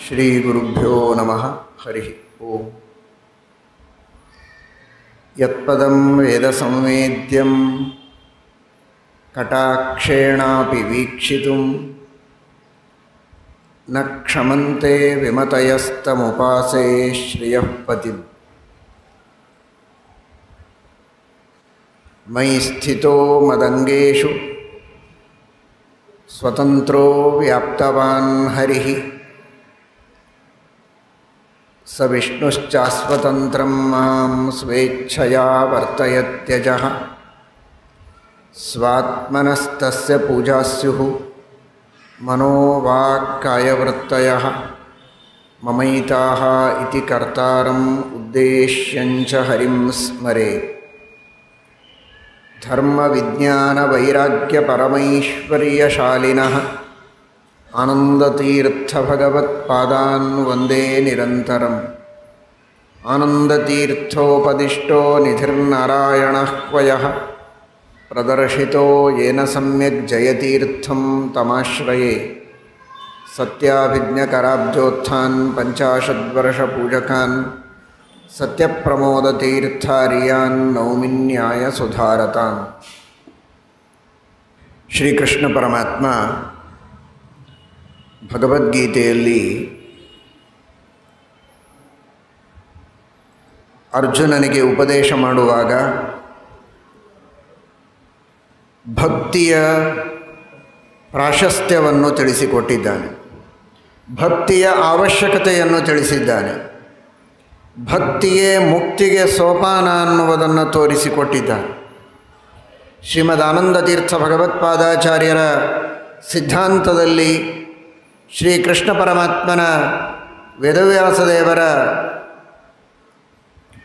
ಶ್ರೀ ಗುರುಭ್ಯೋ ನಮಃ ಹರಿ ಓಂ. ಯತ್ಪದಂ ವೇದ ಸಂವೇದ್ಯಂ ಕಟಾಕ್ಷೇಣಾಪಿ ವೀಕ್ಷಿತುಂ ನ ಕ್ಷಮಂತೆ ವಿಮತಯಸ್ತಮುಪಾಸೇ ಶ್ರಿಯಃ ಪತಿಂ. ಮಯಿ ಸ್ಥಿತೋ ಮದಂಗೇಷು ಸ್ವತಂತ್ರೋ ವ್ಯಾಪ್ತವಾನ್ ಹರಿಃ ಸ ವಿಷ್ಣುಶ್ಚಾಸ್ವತಂತ್ರಂ ಮಾಂ ಸ್ವೇಚ್ಛಯಾ ವರ್ತಯತ್ಯಜಃ. ಸ್ವಾತ್ಮನಸ್ತಸ್ಯ ಪೂಜಾಸ್ಯುಃ ಮನೋ ವಾಕ್ಕಾಯವೃತ್ತಯಃ ಮಮೈತಾಃ ಇತಿ ಕರ್ತಾರಂ ಉದ್ದೇಶ್ಯಂಚ ಹರಿಂ ಸ್ಮರೇತ್. ಧರ್ಮ ವಿಜ್ಞಾನ ವೈರಾಗ್ಯ ಪರಮೈಶ್ವರ್ಯಶಾಲಿನಃ ಆನಂದತೀರ್ಥ ಭಗವತ್ಪಾದಾನ್ ವಂದೇ ನಿರಂತರಂ. ಆನಂದತೀರ್ಥೋಪದಿಷ್ಟೋ ನಿಧಿರ್ನಾರಾಯಣಃ ಕ್ವಯಃ ಪ್ರದರ್ಶಿತೋ ಯೇನ ಸಮ್ಯಕ್ ಜಯತೀರ್ಥಂ ತಮಾಶ್ರಯೇ. ಸತ್ಯಾಭಿಜ್ಞಕರಾಬ್ಜೋತ್ಥಾನ್ ಪಂಚಾಶದ್ವರ್ಷಪೂಜಕಾನ್ ಸತ್ಯಪ್ರಮೋದತೀರ್ಥಾರ್ಯಾನ್ ನೌಮಿನ್ಯಾಯ ಸುಧಾರತಾನ್. ಶ್ರೀಕೃಷ್ಣ ಪರಮಾತ್ಮ ಭಗವದ್ಗೀತೆಯಲ್ಲಿ ಅರ್ಜುನನಿಗೆ ಉಪದೇಶ ಮಾಡುವಾಗ ಭಕ್ತಿಯ ಪ್ರಾಶಸ್ತ್ಯವನ್ನು ತಿಳಿಸಿಕೊಟ್ಟಿದ್ದಾನೆ, ಭಕ್ತಿಯ ಅವಶ್ಯಕತೆಯನ್ನು ತಿಳಿಸಿದ್ದಾನೆ, ಭಕ್ತಿಯೇ ಮುಕ್ತಿಗೆ ಸೋಪಾನ ಅನ್ನುವುದನ್ನು ತೋರಿಸಿಕೊಟ್ಟಿದ್ದಾನೆ. ಶ್ರೀಮದ್ ಆನಂದತೀರ್ಥ ಭಗವತ್ಪಾದಾಚಾರ್ಯರ ಸಿದ್ಧಾಂತದಲ್ಲಿ ಶ್ರೀಕೃಷ್ಣ ಪರಮಾತ್ಮನ ವೇದವ್ಯಾಸದೇವರ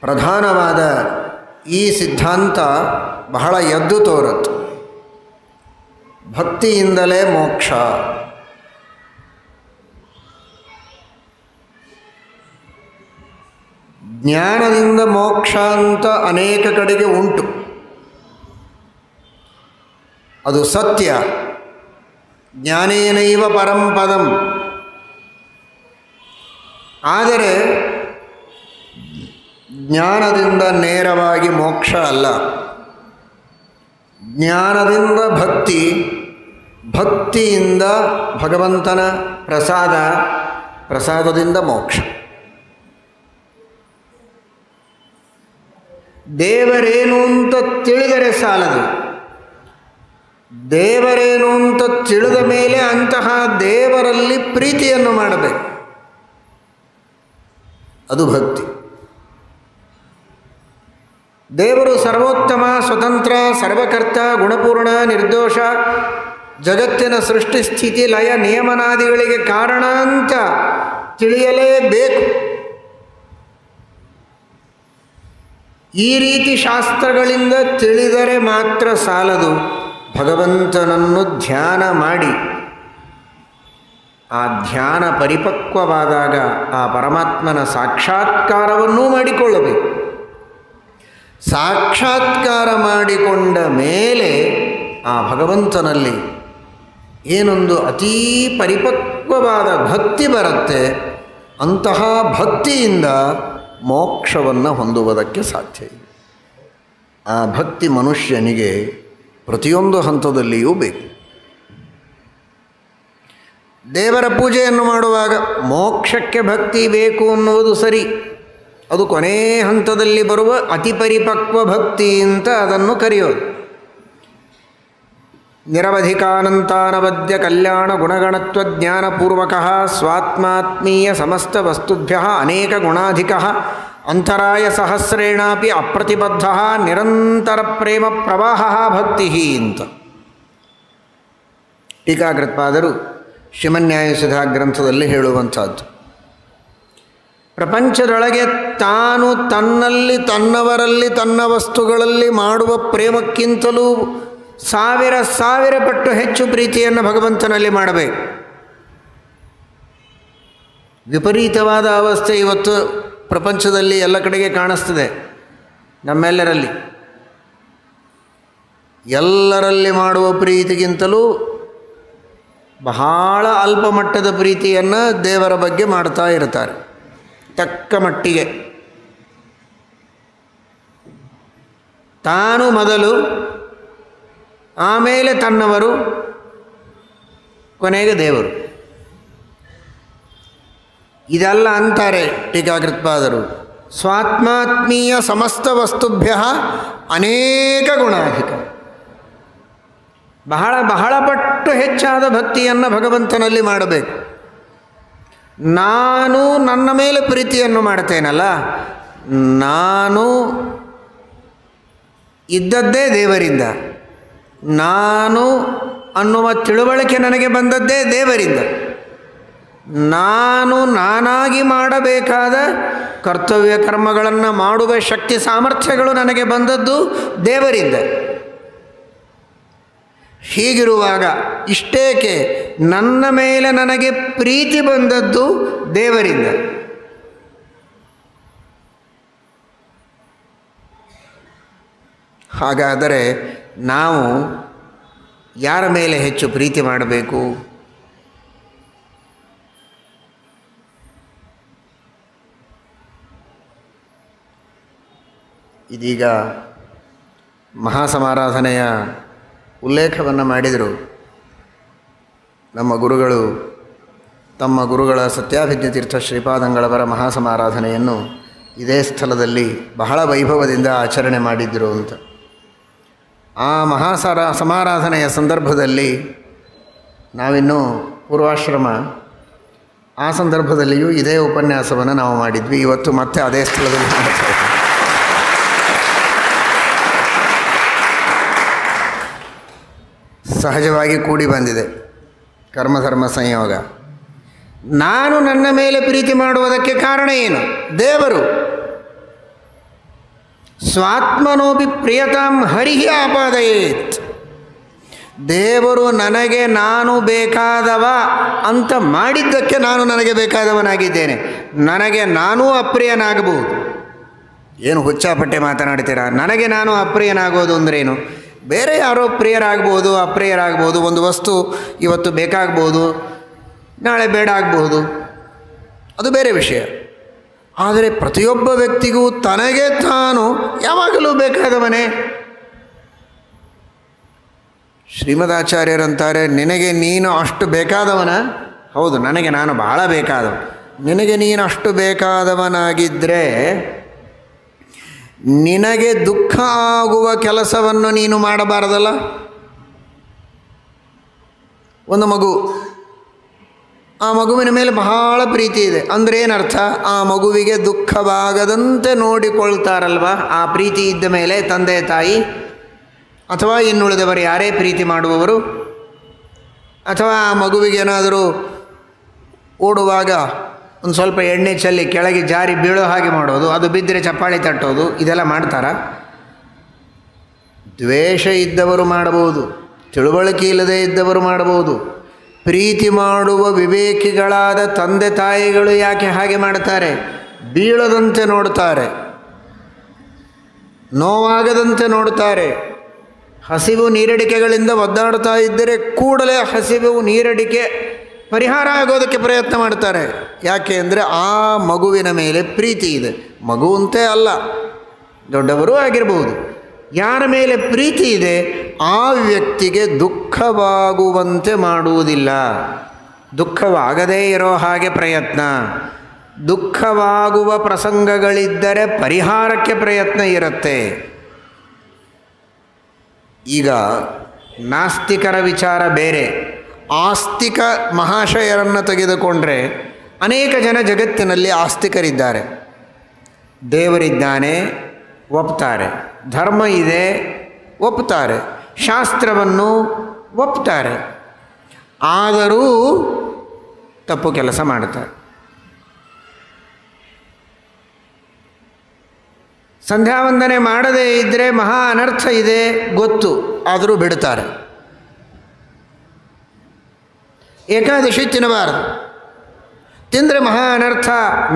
ಪ್ರಧಾನವಾದ ಈ ಸಿದ್ಧಾಂತ ಬಹಳ ಎದ್ದು ತೋರುತ್ತೆ. ಭಕ್ತಿಯಿಂದಲೇ ಮೋಕ್ಷ. ಜ್ಞಾನದಿಂದ ಮೋಕ್ಷ ಅಂತ ಅನೇಕ ಕಡೆಗೆ ಉಂಟು, ಅದು ಸತ್ಯ. ಜ್ಞಾನೇನೈವ ಪರಂ ಪದಂ. ಆದರೆ ಜ್ಞಾನದಿಂದ ನೇರವಾಗಿ ಮೋಕ್ಷ ಅಲ್ಲ. ಜ್ಞಾನದಿಂದ ಭಕ್ತಿ, ಭಕ್ತಿಯಿಂದ ಭಗವಂತನ ಪ್ರಸಾದ, ಪ್ರಸಾದದಿಂದ ಮೋಕ್ಷ. ದೇವರೇನು ಅಂತ ತಿಳಿದರೆ ಸಾಲದು. ದೇವರೇನು ಅಂತ ತಿಳಿದ ಮೇಲೆ ಅಂತಹ ದೇವರಲ್ಲಿ ಪ್ರೀತಿಯನ್ನು ಮಾಡಬೇಕು, ಅದು ಭಕ್ತಿ. ದೇವರು ಸರ್ವೋತ್ತಮ, ಸ್ವತಂತ್ರ, ಸರ್ವಕರ್ತ, ಗುಣಪೂರ್ಣ, ನಿರ್ದೋಷ, ಜಗತ್ತಿನ ಸೃಷ್ಟಿ ಸ್ಥಿತಿ ಲಯ ನಿಯಮನಾದಿಗಳಿಗೆ ಕಾರಣ ಅಂತ ತಿಳಿಯಲೇಬೇಕು. ಈ ರೀತಿ ಶಾಸ್ತ್ರಗಳಿಂದ ತಿಳಿದರೆ ಮಾತ್ರ ಸಾಲದು. ಭಗವಂತನನ್ನು ಧ್ಯಾನ ಮಾಡಿ ಆ ಧ್ಯಾನ ಪರಿಪಕ್ವವಾದಾಗ ಆ ಪರಮಾತ್ಮನ ಸಾಕ್ಷಾತ್ಕಾರವನ್ನೂ ಮಾಡಿಕೊಳ್ಳಬೇಕು. ಸಾಕ್ಷಾತ್ಕಾರ ಮಾಡಿಕೊಂಡ ಮೇಲೆ ಆ ಭಗವಂತನಲ್ಲಿ ಏನೊಂದು ಅತೀ ಪರಿಪಕ್ವವಾದ ಭಕ್ತಿ ಬರುತ್ತೆ. ಅಂತಹ ಭಕ್ತಿಯಿಂದ ಮೋಕ್ಷವನ್ನು ಹೊಂದುವುದಕ್ಕೆ ಸಾಧ್ಯ ಇದೆ. ಆ ಭಕ್ತಿ ಮನುಷ್ಯನಿಗೆ ಪ್ರತಿಯೊಂದು ಹಂತದಲ್ಲಿಯೂ ಬೇಕು. ದೇವರ ಪೂಜೆಯನ್ನು ಮಾಡುವಾಗ ಮೋಕ್ಷಕ್ಕೆ ಭಕ್ತಿ ಬೇಕು ಅನ್ನುವುದು ಸರಿ, ಅದು ಕೊನೇ ಹಂತದಲ್ಲಿ ಬರುವ ಅತಿ ಪರಿಪಕ್ವ ಭಕ್ತಿ ಅಂತ ಅದನ್ನು ಕರೆಯೋದು. ನಿರವಧಿಕಾನಂತಾನವದ್ಯ ಕಲ್ಯಾಣ ಗುಣಗಣತ್ವ ಜ್ಞಾನಪೂರ್ವಕ ಸ್ವಾತ್ಮಾತ್ಮೀಯ ಸಮಸ್ತ ವಸ್ತುಭ್ಯ ಅನೇಕ ಗುಣಾಧಿಕ ಅಂತರಾಯ ಸಹಸ್ರೇಣಾಪಿ ಅಪ್ರತಿಬದ್ಧ ನಿರಂತರ ಪ್ರೇಮ ಪ್ರವಾಹ ಭಕ್ತಿ ಅಂತ ಟೀಕಾಕೃತ್ಪಾದರು ಶ್ರೀಮನ್ಯಾಯಸುಧಾ ಗ್ರಂಥದಲ್ಲಿ ಹೇಳುವಂಥದ್ದು. ಪ್ರಪಂಚದೊಳಗೆ ತಾನು ತನ್ನಲ್ಲಿ, ತನ್ನವರಲ್ಲಿ, ತನ್ನ ವಸ್ತುಗಳಲ್ಲಿ ಮಾಡುವ ಪ್ರೇಮಕ್ಕಿಂತಲೂ ಸಾವಿರ ಸಾವಿರ ಪಟ್ಟು ಹೆಚ್ಚು ಪ್ರೀತಿಯನ್ನು ಭಗವಂತನಲ್ಲಿ ಮಾಡಬೇಕು. ವಿಪರೀತವಾದ ಅವಸ್ಥೆ ಇವತ್ತು ಪ್ರಪಂಚದಲ್ಲಿ ಎಲ್ಲ ಕಡೆಗೆ ಕಾಣಿಸ್ತದೆ. ನಮ್ಮೆಲ್ಲರಲ್ಲಿ ಎಲ್ಲರಲ್ಲಿ ಮಾಡುವ ಪ್ರೀತಿಗಿಂತಲೂ ಬಹಳ ಅಲ್ಪ ಮಟ್ಟದ ಪ್ರೀತಿಯನ್ನು ದೇವರ ಬಗ್ಗೆ ಮಾಡ್ತಾ ಇರ್ತಾರೆ. ತಕ್ಕ ಮಟ್ಟಿಗೆ ತಾನು ಮೊದಲು, ಆಮೇಲೆ ತನ್ನವರು, ಕೊನೆಗೆ ದೇವರು. ಇದೆಲ್ಲ ಅಂತಾರೆ ಟೀಕಾಕೃತ್ಪಾದರು. ಸ್ವಾತ್ಮಾತ್ಮೀಯ ಸಮಸ್ತ ವಸ್ತುಭ್ಯ ಅನೇಕ ಗುಣಾಧಿಕ. ಬಹಳ ಬಹಳ ಪಟ್ಟು ಹೆಚ್ಚಾದ ಭಕ್ತಿಯನ್ನು ಭಗವಂತನಲ್ಲಿ ಮಾಡಬೇಕು. ನಾನು ನನ್ನ ಮೇಲೆ ಪ್ರೀತಿಯನ್ನು ಮಾಡ್ತೇನಲ್ಲ, ನಾನು ಇದ್ದದ್ದೇ ದೇವರಿಂದ, ನಾನು ಅನ್ನುವ ತಿಳುವಳಿಕೆ ನನಗೆ ಬಂದದ್ದೇ ದೇವರಿಂದ, ನಾನು ನಾನಾಗಿ ಮಾಡಬೇಕಾದ ಕರ್ತವ್ಯ ಕರ್ಮಗಳನ್ನು ಮಾಡುವ ಶಕ್ತಿ ಸಾಮರ್ಥ್ಯಗಳು ನನಗೆ ಬಂದದ್ದು ದೇವರಿಂದ. ಹೀಗಿರುವಾಗ ಇಷ್ಟೇಕೆ ನನ್ನ ಮೇಲೆ ನನಗೆ ಪ್ರೀತಿ ಬಂದದ್ದು ದೇವರಿಂದ. ಹಾಗಾದರೆ ನಾವು ಯಾರ ಮೇಲೆ ಹೆಚ್ಚು ಪ್ರೀತಿ ಮಾಡಬೇಕು? ಇದೀಗ ಮಹಾಸಮಾರಾಧನೆಯ ಉಲ್ಲೇಖವನ್ನು ಮಾಡಿದರು. ನಮ್ಮ ಗುರುಗಳು ತಮ್ಮ ಗುರುಗಳ ಸತ್ಯಾಭಿಜ್ಞ ತೀರ್ಥ ಶ್ರೀಪಾದಂಗಳವರ ಮಹಾಸಮಾರಾಧನೆಯನ್ನು ಇದೇ ಸ್ಥಳದಲ್ಲಿ ಬಹಳ ವೈಭವದಿಂದ ಆಚರಣೆ ಮಾಡಿದ್ದರು ಅಂತ. ಆ ಸಮಾರಾಧನೆಯ ಸಂದರ್ಭದಲ್ಲಿ ನಾವಿನ್ನೂ ಪೂರ್ವಾಶ್ರಮ, ಆ ಸಂದರ್ಭದಲ್ಲಿಯೂ ಇದೇ ಉಪನ್ಯಾಸವನ್ನು ನಾವು ಮಾಡಿದ್ವಿ. ಇವತ್ತು ಮತ್ತೆ ಅದೇ ಸ್ಥಳದಲ್ಲಿ ಮಾಡ್ತಾ ಇದ್ದೀವಿ. ಸಹಜವಾಗಿ ಕೂಡಿ ಬಂದಿದೆ ಕರ್ಮಧರ್ಮ ಸಂಯೋಗ. ನಾನು ನನ್ನ ಮೇಲೆ ಪ್ರೀತಿ ಮಾಡುವುದಕ್ಕೆ ಕಾರಣ ಏನು? ದೇವರು. ಸ್ವಾತ್ಮನೋಪಿ ಪ್ರಿಯತಾಂ ಹರಿಹಿ ಆಪಾದಯೇತ್. ದೇವರು ನನಗೆ ನಾನು ಬೇಕಾದವ ಅಂತ ಮಾಡಿದ್ದಕ್ಕೆ ನಾನು ನನಗೆ ಬೇಕಾದವನಾಗಿದ್ದೇನೆ. ನನಗೆ ನಾನೂ ಅಪ್ರಿಯನಾಗಬಹುದು. ಏನು ಹುಚ್ಚಾಪಟ್ಟೆ ಮಾತನಾಡ್ತೀರಾ? ನನಗೆ ನಾನು ಅಪ್ರಿಯನಾಗೋದು ಅಂದ್ರೇನು? ಬೇರೆ ಯಾರೋ ಪ್ರಿಯರಾಗ್ಬೋದು, ಅಪ್ರಿಯರಾಗ್ಬೋದು. ಒಂದು ವಸ್ತು ಇವತ್ತು ಬೇಕಾಗ್ಬೋದು, ನಾಳೆ ಬೇಡ ಆಗ್ಬೋದು, ಅದು ಬೇರೆ ವಿಷಯ. ಆದರೆ ಪ್ರತಿಯೊಬ್ಬ ವ್ಯಕ್ತಿಗೂ ತನಗೆ ತಾನು ಯಾವಾಗಲೂ ಬೇಕಾದವನೇ. ಶ್ರೀಮದಾಚಾರ್ಯರಂತಾರೆ, ನಿನಗೆ ನೀನು ಅಷ್ಟು ಬೇಕಾದವನ? ಹೌದು, ನನಗೆ ನಾನು ಬಹಳ ಬೇಕಾದವ. ನಿನಗೆ ನೀನು ಅಷ್ಟು ಬೇಕಾದವನಾಗಿದ್ದರೆ ನಿನಗೆ ದುಃಖ ಆಗುವ ಕೆಲಸವನ್ನು ನೀನು ಮಾಡಬಾರದಲ್ಲ. ಒಂದು ಮಗು, ಆ ಮಗುವಿನ ಮೇಲೆ ಬಹಳ ಪ್ರೀತಿ ಇದೆ ಅಂದರೆ ಏನರ್ಥ? ಆ ಮಗುವಿಗೆ ದುಃಖವಾಗದಂತೆ ನೋಡಿಕೊಳ್ತಾರಲ್ವ. ಆ ಪ್ರೀತಿ ಇದ್ದ ಮೇಲೆ ತಂದೆ ತಾಯಿ ಅಥವಾ ಇನ್ನುಳಿದವರು ಯಾರೇ ಪ್ರೀತಿ ಮಾಡುವವರು, ಅಥವಾ ಆ ಮಗುವಿಗೇನಾದರೂ ಓಡುವಾಗ ಒಂದು ಸ್ವಲ್ಪ ಎಣ್ಣೆ ಚೆಲ್ಲಿ ಕೆಳಗೆ ಜಾರಿ ಬೀಳೋ ಹಾಗೆ ಮಾಡೋದು, ಅದು ಬಿದ್ದರೆ ಚಪ್ಪಾಳಿ ತಟ್ಟೋದು, ಇದೆಲ್ಲ ಮಾಡ್ತಾರಾ? ದ್ವೇಷ ಇದ್ದವರು ಮಾಡಬಹುದು, ತಿಳುವಳಿಕೆ ಇಲ್ಲದೆ ಇದ್ದವರು ಮಾಡಬಹುದು. ಪ್ರೀತಿ ಮಾಡುವ ವಿವೇಕಿಗಳಾದ ತಂದೆ ತಾಯಿಗಳು ಯಾಕೆ ಹಾಗೆ ಮಾಡ್ತಾರೆ? ಬೀಳದಂತೆ ನೋಡ್ತಾರೆ, ನೋವಾಗದಂತೆ ನೋಡ್ತಾರೆ. ಹಸಿವು ನೀರಡಿಕೆಗಳಿಂದ ಒದ್ದಾಡ್ತಾ ಇದ್ದರೆ ಕೂಡಲೇ ಹಸಿವು ನೀರಡಿಕೆ ಪರಿಹಾರ ಆಗೋದಕ್ಕೆ ಪ್ರಯತ್ನ ಮಾಡ್ತಾರೆ. ಯಾಕೆ ಅಂದರೆ ಆ ಮಗುವಿನ ಮೇಲೆ ಪ್ರೀತಿ ಇದೆ. ಮಗುವಂತೆ ಅಲ್ಲ, ದೊಡ್ಡವರೂ ಆಗಿರ್ಬೋದು. ಯಾರ ಮೇಲೆ ಪ್ರೀತಿ ಇದೆ ಆ ವ್ಯಕ್ತಿಗೆ ದುಃಖವಾಗುವಂತೆ ಮಾಡುವುದಿಲ್ಲ. ದುಃಖವಾಗದೇ ಇರೋ ಹಾಗೆ ಪ್ರಯತ್ನ. ದುಃಖವಾಗುವ ಪ್ರಸಂಗಗಳಿದ್ದರೆ ಪರಿಹಾರಕ್ಕೆ ಪ್ರಯತ್ನ ಇರುತ್ತೆ. ಈಗ ನಾಸ್ತಿಕರ ವಿಚಾರ ಬೇರೆ. ಆಸ್ತಿಕ ಮಹಾಶಯರನ್ನು ತೆಗೆದುಕೊಂಡ್ರೆ ಅನೇಕ ಜನ ಜಗತ್ತಿನಲ್ಲಿ ಆಸ್ತಿಕರಿದ್ದಾರೆ. ದೇವರಿದ್ದಾನೆ ಒಪ್ತಾರೆ, ಧರ್ಮ ಇದೆ ಒಪ್ತಾರೆ, ಶಾಸ್ತ್ರವನ್ನು ಒಪ್ತಾರೆ. ಆದರೂ ತಪ್ಪು ಕೆಲಸ ಮಾಡ್ತಾರೆ. ಸಂಧ್ಯಾವಂದನೆ ಮಾಡದೇ ಇದ್ದರೆ ಮಹಾ ಅನರ್ಥ ಇದೆ ಗೊತ್ತು, ಆದರೂ ಬಿಡ್ತಾರೆ. ಏಕಾದಶಿ ತಿನ್ನಬಾರದು, ತಿಂದರೆ ಮಹಾ ಅನರ್ಥ,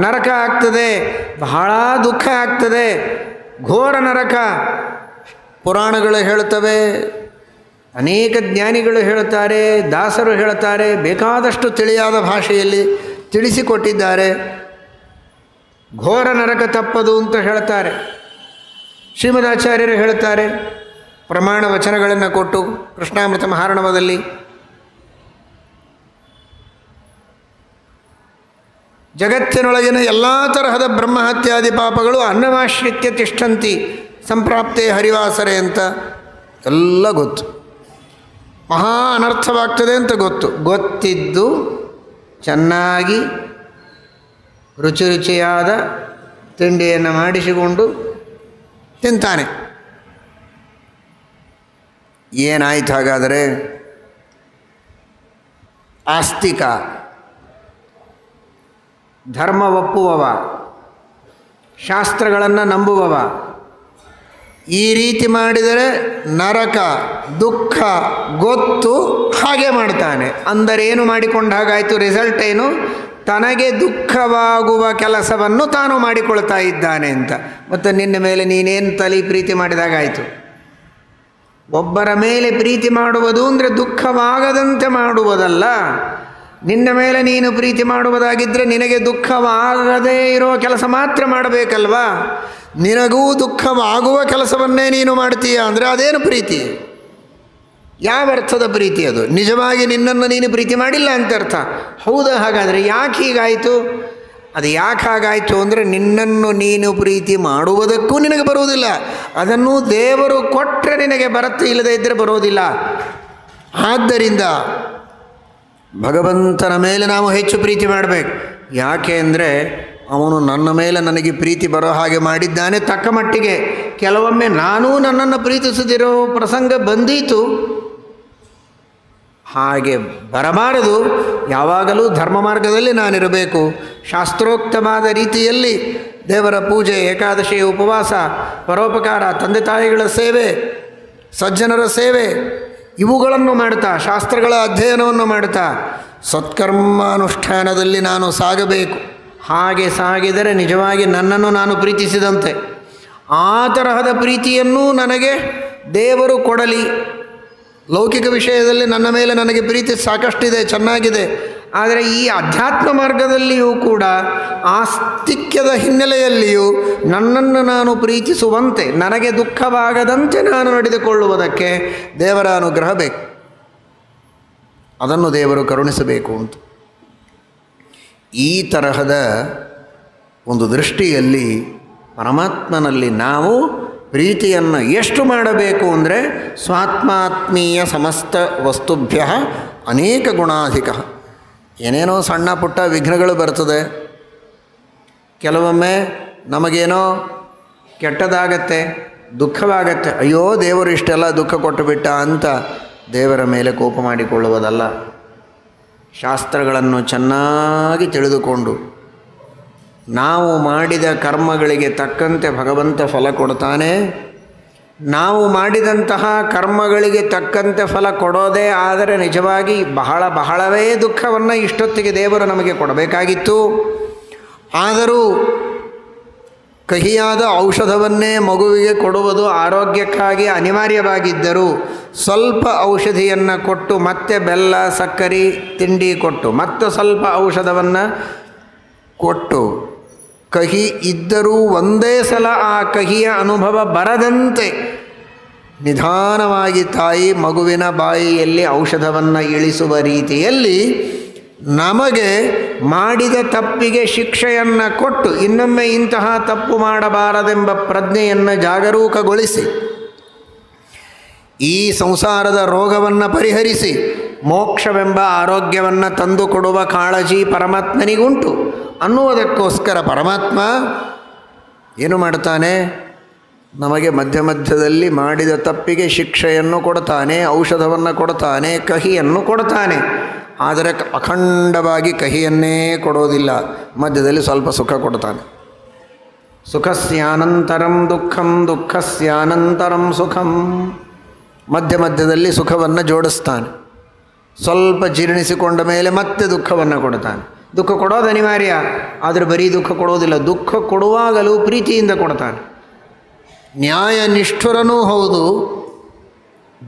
ನರಕ ಆಗ್ತದೆ, ಬಹಳ ದುಃಖ ಆಗ್ತದೆ, ಘೋರ ನರಕ. ಪುರಾಣಗಳು ಹೇಳ್ತವೆ, ಅನೇಕ ಜ್ಞಾನಿಗಳು ಹೇಳ್ತಾರೆ, ದಾಸರು ಹೇಳ್ತಾರೆ, ಬೇಕಾದಷ್ಟು ತಿಳಿಯಾದ ಭಾಷೆಯಲ್ಲಿ ತಿಳಿಸಿಕೊಟ್ಟಿದ್ದಾರೆ. ಘೋರ ನರಕ ತಪ್ಪದು ಅಂತ ಹೇಳ್ತಾರೆ. ಶ್ರೀಮದಾಚಾರ್ಯರು ಹೇಳ್ತಾರೆ ಪ್ರಮಾಣ ವಚನಗಳನ್ನು ಕೊಟ್ಟು ಕೃಷ್ಣಾಮೃತ ಮಹಾರ್ಣವದಲ್ಲಿ. ಜಗತ್ತಿನೊಳಗಿನ ಎಲ್ಲ ತರಹದ ಬ್ರಹ್ಮಹತ್ಯಾದಿ ಪಾಪಗಳು ಅನ್ನವಾಶ್ರಿತ್ಯ ತಿಷ್ಠಂತಿ ಸಂಪ್ರಾಪ್ತೆ ಹರಿವಾಸರೆ ಅಂತ ಎಲ್ಲ ಗೊತ್ತು. ಮಹಾ ಅನರ್ಥವಾಗ್ತದೆ ಅಂತ ಗೊತ್ತಿದ್ದು ಚೆನ್ನಾಗಿ ರುಚಿ ರುಚಿಯಾದ ತಿಂಡಿಯನ್ನು ಮಾಡಿಸಿಕೊಂಡು ತಿಂತಾನೆ. ಏನಾಯ್ತು ಹಾಗಾದರೆ? ಆಸ್ತಿಕ, ಧರ್ಮ ಒಪ್ಪುವವ, ಶಾಸ್ತ್ರಗಳನ್ನು ನಂಬುವವ, ಈ ರೀತಿ ಮಾಡಿದರೆ ನರಕ ದುಃಖ ಗೊತ್ತು, ಹಾಗೆ ಮಾಡ್ತಾನೆ. ಅಂದರೆ ಏನು ಮಾಡಿಕೊಂಡ ಹಾಗಾಯಿತು? ರಿಸಲ್ಟ್ ಏನು? ತನಗೆ ದುಃಖವಾಗುವ ಕೆಲಸವನ್ನು ತಾನು ಮಾಡಿಕೊಳ್ತಾ ಇದ್ದಾನೆ ಅಂತ. ಮತ್ತು ನಿನ್ನ ಮೇಲೆ ನೀನೇನು ತಲೆ ಪ್ರೀತಿ ಮಾಡಿದಾಗಾಯಿತು. ಒಬ್ಬರ ಮೇಲೆ ಪ್ರೀತಿ ಮಾಡುವುದು ಅಂದರೆ ದುಃಖವಾಗದಂತೆ ಮಾಡುವುದಲ್ಲ. ನಿನ್ನ ಮೇಲೆ ನೀನು ಪ್ರೀತಿ ಮಾಡುವುದಾಗಿದ್ದರೆ ನಿನಗೆ ದುಃಖವಾಗದೇ ಇರೋ ಕೆಲಸ ಮಾತ್ರ ಮಾಡಬೇಕಲ್ವಾ? ನಿನಗೂ ದುಃಖವಾಗುವ ಕೆಲಸವನ್ನೇ ನೀನು ಮಾಡ್ತೀಯ ಅಂದರೆ ಅದೇನು ಪ್ರೀತಿ? ಯಾವ ಅರ್ಥದ ಪ್ರೀತಿ ಅದು? ನಿಜವಾಗಿ ನಿನ್ನನ್ನು ನೀನು ಪ್ರೀತಿ ಮಾಡಿಲ್ಲ ಅಂತ ಅರ್ಥ. ಹೌದಾ? ಹಾಗಾದರೆ ಯಾಕೆ ಹೀಗಾಯಿತು? ಅದು ಯಾಕೆ ಹಾಗಾಯಿತು ಅಂದರೆ ನಿನ್ನನ್ನು ನೀನು ಪ್ರೀತಿ ಮಾಡುವುದಕ್ಕೂ ನಿನಗೆ ಬರುವುದಿಲ್ಲ. ಅದನ್ನು ದೇವರು ಕೊಟ್ಟರೆ ನಿನಗೆ ಬರುತ್ತೆ, ಇಲ್ಲದೇ ಇದ್ದರೆ ಬರೋದಿಲ್ಲ. ಆದ್ದರಿಂದ ಭಗವಂತನ ಮೇಲೆ ನಾವು ಹೆಚ್ಚು ಪ್ರೀತಿ ಮಾಡಬೇಕು. ಯಾಕೆ ಅಂದರೆ ಅವನು ನನ್ನ ಮೇಲೆ ನನಗೆ ಪ್ರೀತಿ ಬರೋ ಹಾಗೆ ಮಾಡಿದ್ದಾನೆ. ತಕ್ಕ ಮಟ್ಟಿಗೆ ಕೆಲವೊಮ್ಮೆ ನಾನೂ ನನ್ನನ್ನು ಪ್ರೀತಿಸದಿರೋ ಪ್ರಸಂಗ ಬಂದೀತು. ಹಾಗೆ ಬರಬಾರದು. ಯಾವಾಗಲೂ ಧರ್ಮ ಮಾರ್ಗದಲ್ಲಿ ನಾನಿರಬೇಕು. ಶಾಸ್ತ್ರೋಕ್ತವಾದ ರೀತಿಯಲ್ಲಿ ದೇವರ ಪೂಜೆ, ಏಕಾದಶಿ, ಉಪವಾಸ, ಪರೋಪಕಾರ, ತಂದೆ ತಾಯಿಗಳ ಸೇವೆ, ಸಜ್ಜನರ ಸೇವೆ ಇವುಗಳನ್ನು ಮಾಡ್ತಾ, ಶಾಸ್ತ್ರಗಳ ಅಧ್ಯಯನವನ್ನು ಮಾಡ್ತಾ ಸತ್ಕರ್ಮಾನುಷ್ಠಾನದಲ್ಲಿ ನಾನು ಸಾಗಬೇಕು. ಹಾಗೆ ಸಾಗಿದರೆ ನಿಜವಾಗಿ ನನ್ನನ್ನು ನಾನು ಪ್ರೀತಿಸಿದಂತೆ. ಆ ತರಹದ ಪ್ರೀತಿಯನ್ನು ನನಗೆ ದೇವರು ಕೊಡಲಿ. ಲೌಕಿಕ ವಿಷಯದಲ್ಲಿ ನನ್ನ ಮೇಲೆ ನನಗೆ ಪ್ರೀತಿ ಸಾಕಷ್ಟಿದೆ, ಚೆನ್ನಾಗಿದೆ. ಆದರೆ ಈ ಅಧ್ಯಾತ್ಮ ಮಾರ್ಗದಲ್ಲಿಯೂ ಕೂಡ ಆಸ್ತಿಕ್ಯದ ಹಿನ್ನೆಲೆಯಲ್ಲಿಯೂ ನನ್ನನ್ನು ನಾನು ಪ್ರೀತಿಸುವಂತೆ, ನನಗೆ ದುಃಖವಾಗದಂತೆ ನಾನು ನಡೆದುಕೊಳ್ಳುವುದಕ್ಕೆ ದೇವರ ಅನುಗ್ರಹ ಬೇಕು. ಅದನ್ನು ದೇವರು ಕರುಣಿಸಬೇಕು ಅಂತ ಈ ತರಹದ ಒಂದು ದೃಷ್ಟಿಯಲ್ಲಿ ಪರಮಾತ್ಮನಲ್ಲಿ ನಾವು ಪ್ರೀತಿಯನ್ನು ಎಷ್ಟು ಮಾಡಬೇಕು ಅಂದರೆ ಸ್ವಾತ್ಮಾತ್ಮೀಯ ಸಮಸ್ತ ವಸ್ತುಭ್ಯ ಅನೇಕ ಗುಣಾಧಿಕ. ಏನೇನೋ ಸಣ್ಣ ಪುಟ್ಟ ವಿಘ್ನಗಳು ಬರ್ತದೆ. ಕೆಲವೊಮ್ಮೆ ನಮಗೇನೋ ಕೆಟ್ಟದಾಗತ್ತೆ, ದುಃಖವಾಗತ್ತೆ. ಅಯ್ಯೋ ದೇವರು ಇಷ್ಟೆಲ್ಲ ದುಃಖ ಕೊಟ್ಟುಬಿಟ್ಟ ಅಂತ ದೇವರ ಮೇಲೆ ಕೋಪ ಮಾಡಿಕೊಳ್ಳುವುದಲ್ಲ. ಶಾಸ್ತ್ರಗಳನ್ನು ಚೆನ್ನಾಗಿ ತಿಳಿದುಕೊಂಡು ನಾವು ಮಾಡಿದ ಕರ್ಮಗಳಿಗೆ ತಕ್ಕಂತೆ ಭಗವಂತ ಫಲ ಕೊಡ್ತಾನೆ. ನಾವು ಮಾಡಿದಂತಹ ಕರ್ಮಗಳಿಗೆ ತಕ್ಕಂತೆ ಫಲ ಕೊಡೋದೇ ಆದರೆ ನಿಜವಾಗಿ ಬಹಳವೇ ದುಃಖವನ್ನು ಇಷ್ಟೊತ್ತಿಗೆ ದೇವರು ನಮಗೆ ಕೊಡಬೇಕಾಗಿತ್ತು. ಆದರೂ ಕಹಿಯಾದ ಔಷಧವನ್ನೇ ಮಗುವಿಗೆ ಕೊಡುವುದು ಆರೋಗ್ಯಕ್ಕಾಗಿ ಅನಿವಾರ್ಯವಾಗಿದ್ದರೂ ಸ್ವಲ್ಪ ಔಷಧಿಯನ್ನು ಕೊಟ್ಟು ಮತ್ತೆ ಬೆಲ್ಲ ಸಕ್ಕರೆ ತಿಂಡಿ ಕೊಟ್ಟು ಮತ್ತೆ ಸ್ವಲ್ಪ ಔಷಧವನ್ನು ಕೊಟ್ಟು ಕಹಿ ಇದ್ದರೂ ಒಂದೇ ಸಲ ಆ ಕಹಿಯ ಅನುಭವ ಬರದಂತೆ ನಿಧಾನವಾಗಿ ತಾಯಿ ಮಗುವಿನ ಬಾಯಿಯಲ್ಲಿ ಔಷಧವನ್ನು ಇಳಿಸುವ ರೀತಿಯಲ್ಲಿ ನಮಗೆ ಮಾಡಿದ ತಪ್ಪಿಗೆ ಶಿಕ್ಷೆಯನ್ನು ಕೊಟ್ಟು ಇನ್ನೊಮ್ಮೆ ಇಂತಹ ತಪ್ಪು ಮಾಡಬಾರದೆಂಬ ಪ್ರಜ್ಞೆಯನ್ನು ಜಾಗರೂಕಗೊಳಿಸಿ ಈ ಸಂಸಾರದ ರೋಗವನ್ನು ಪರಿಹರಿಸಿ ಮೋಕ್ಷವೆಂಬ ಆರೋಗ್ಯವನ್ನು ತಂದುಕೊಡುವ ಕಾಳಜಿ ಪರಮಾತ್ಮನಿಗುಂಟು ಅನ್ನುವುದಕ್ಕೋಸ್ಕರ ಪರಮಾತ್ಮ ಏನು ಮಾಡ್ತಾನೆ? ನಮಗೆ ಮಧ್ಯದಲ್ಲಿ ಮಾಡಿದ ತಪ್ಪಿಗೆ ಶಿಕ್ಷೆಯನ್ನು ಕೊಡ್ತಾನೆ, ಔಷಧವನ್ನು ಕೊಡ್ತಾನೆ, ಕಹಿಯನ್ನು ಕೊಡ್ತಾನೆ. ಆದರೆ ಅಖಂಡವಾಗಿ ಕಹಿಯನ್ನೇ ಕೊಡೋದಿಲ್ಲ, ಮಧ್ಯದಲ್ಲಿ ಸ್ವಲ್ಪ ಸುಖ ಕೊಡ್ತಾನೆ. ಸುಖಸ್ಯಾನಂತರಂ ದುಃಖಂ ದುಃಖಸ್ಯಾನಂತರಂ ಸುಖಂ. ಮಧ್ಯದಲ್ಲಿ ಸುಖವನ್ನು ಜೋಡಿಸ್ತಾನೆ. ಸ್ವಲ್ಪ ಜೀರ್ಣಿಸಿಕೊಂಡ ಮೇಲೆ ಮತ್ತೆ ದುಃಖವನ್ನು ಕೊಡ್ತಾನೆ. ದುಃಖ ಕೊಡೋದು ಅನಿವಾರ್ಯ, ಆದರೆ ಬರೀ ದುಃಖ ಕೊಡೋದಿಲ್ಲ. ದುಃಖ ಕೊಡುವಾಗಲೂ ಪ್ರೀತಿಯಿಂದ ಕೊಡ್ತಾನೆ. ನ್ಯಾಯ ನಿಷ್ಠುರನೂ ಹೌದು,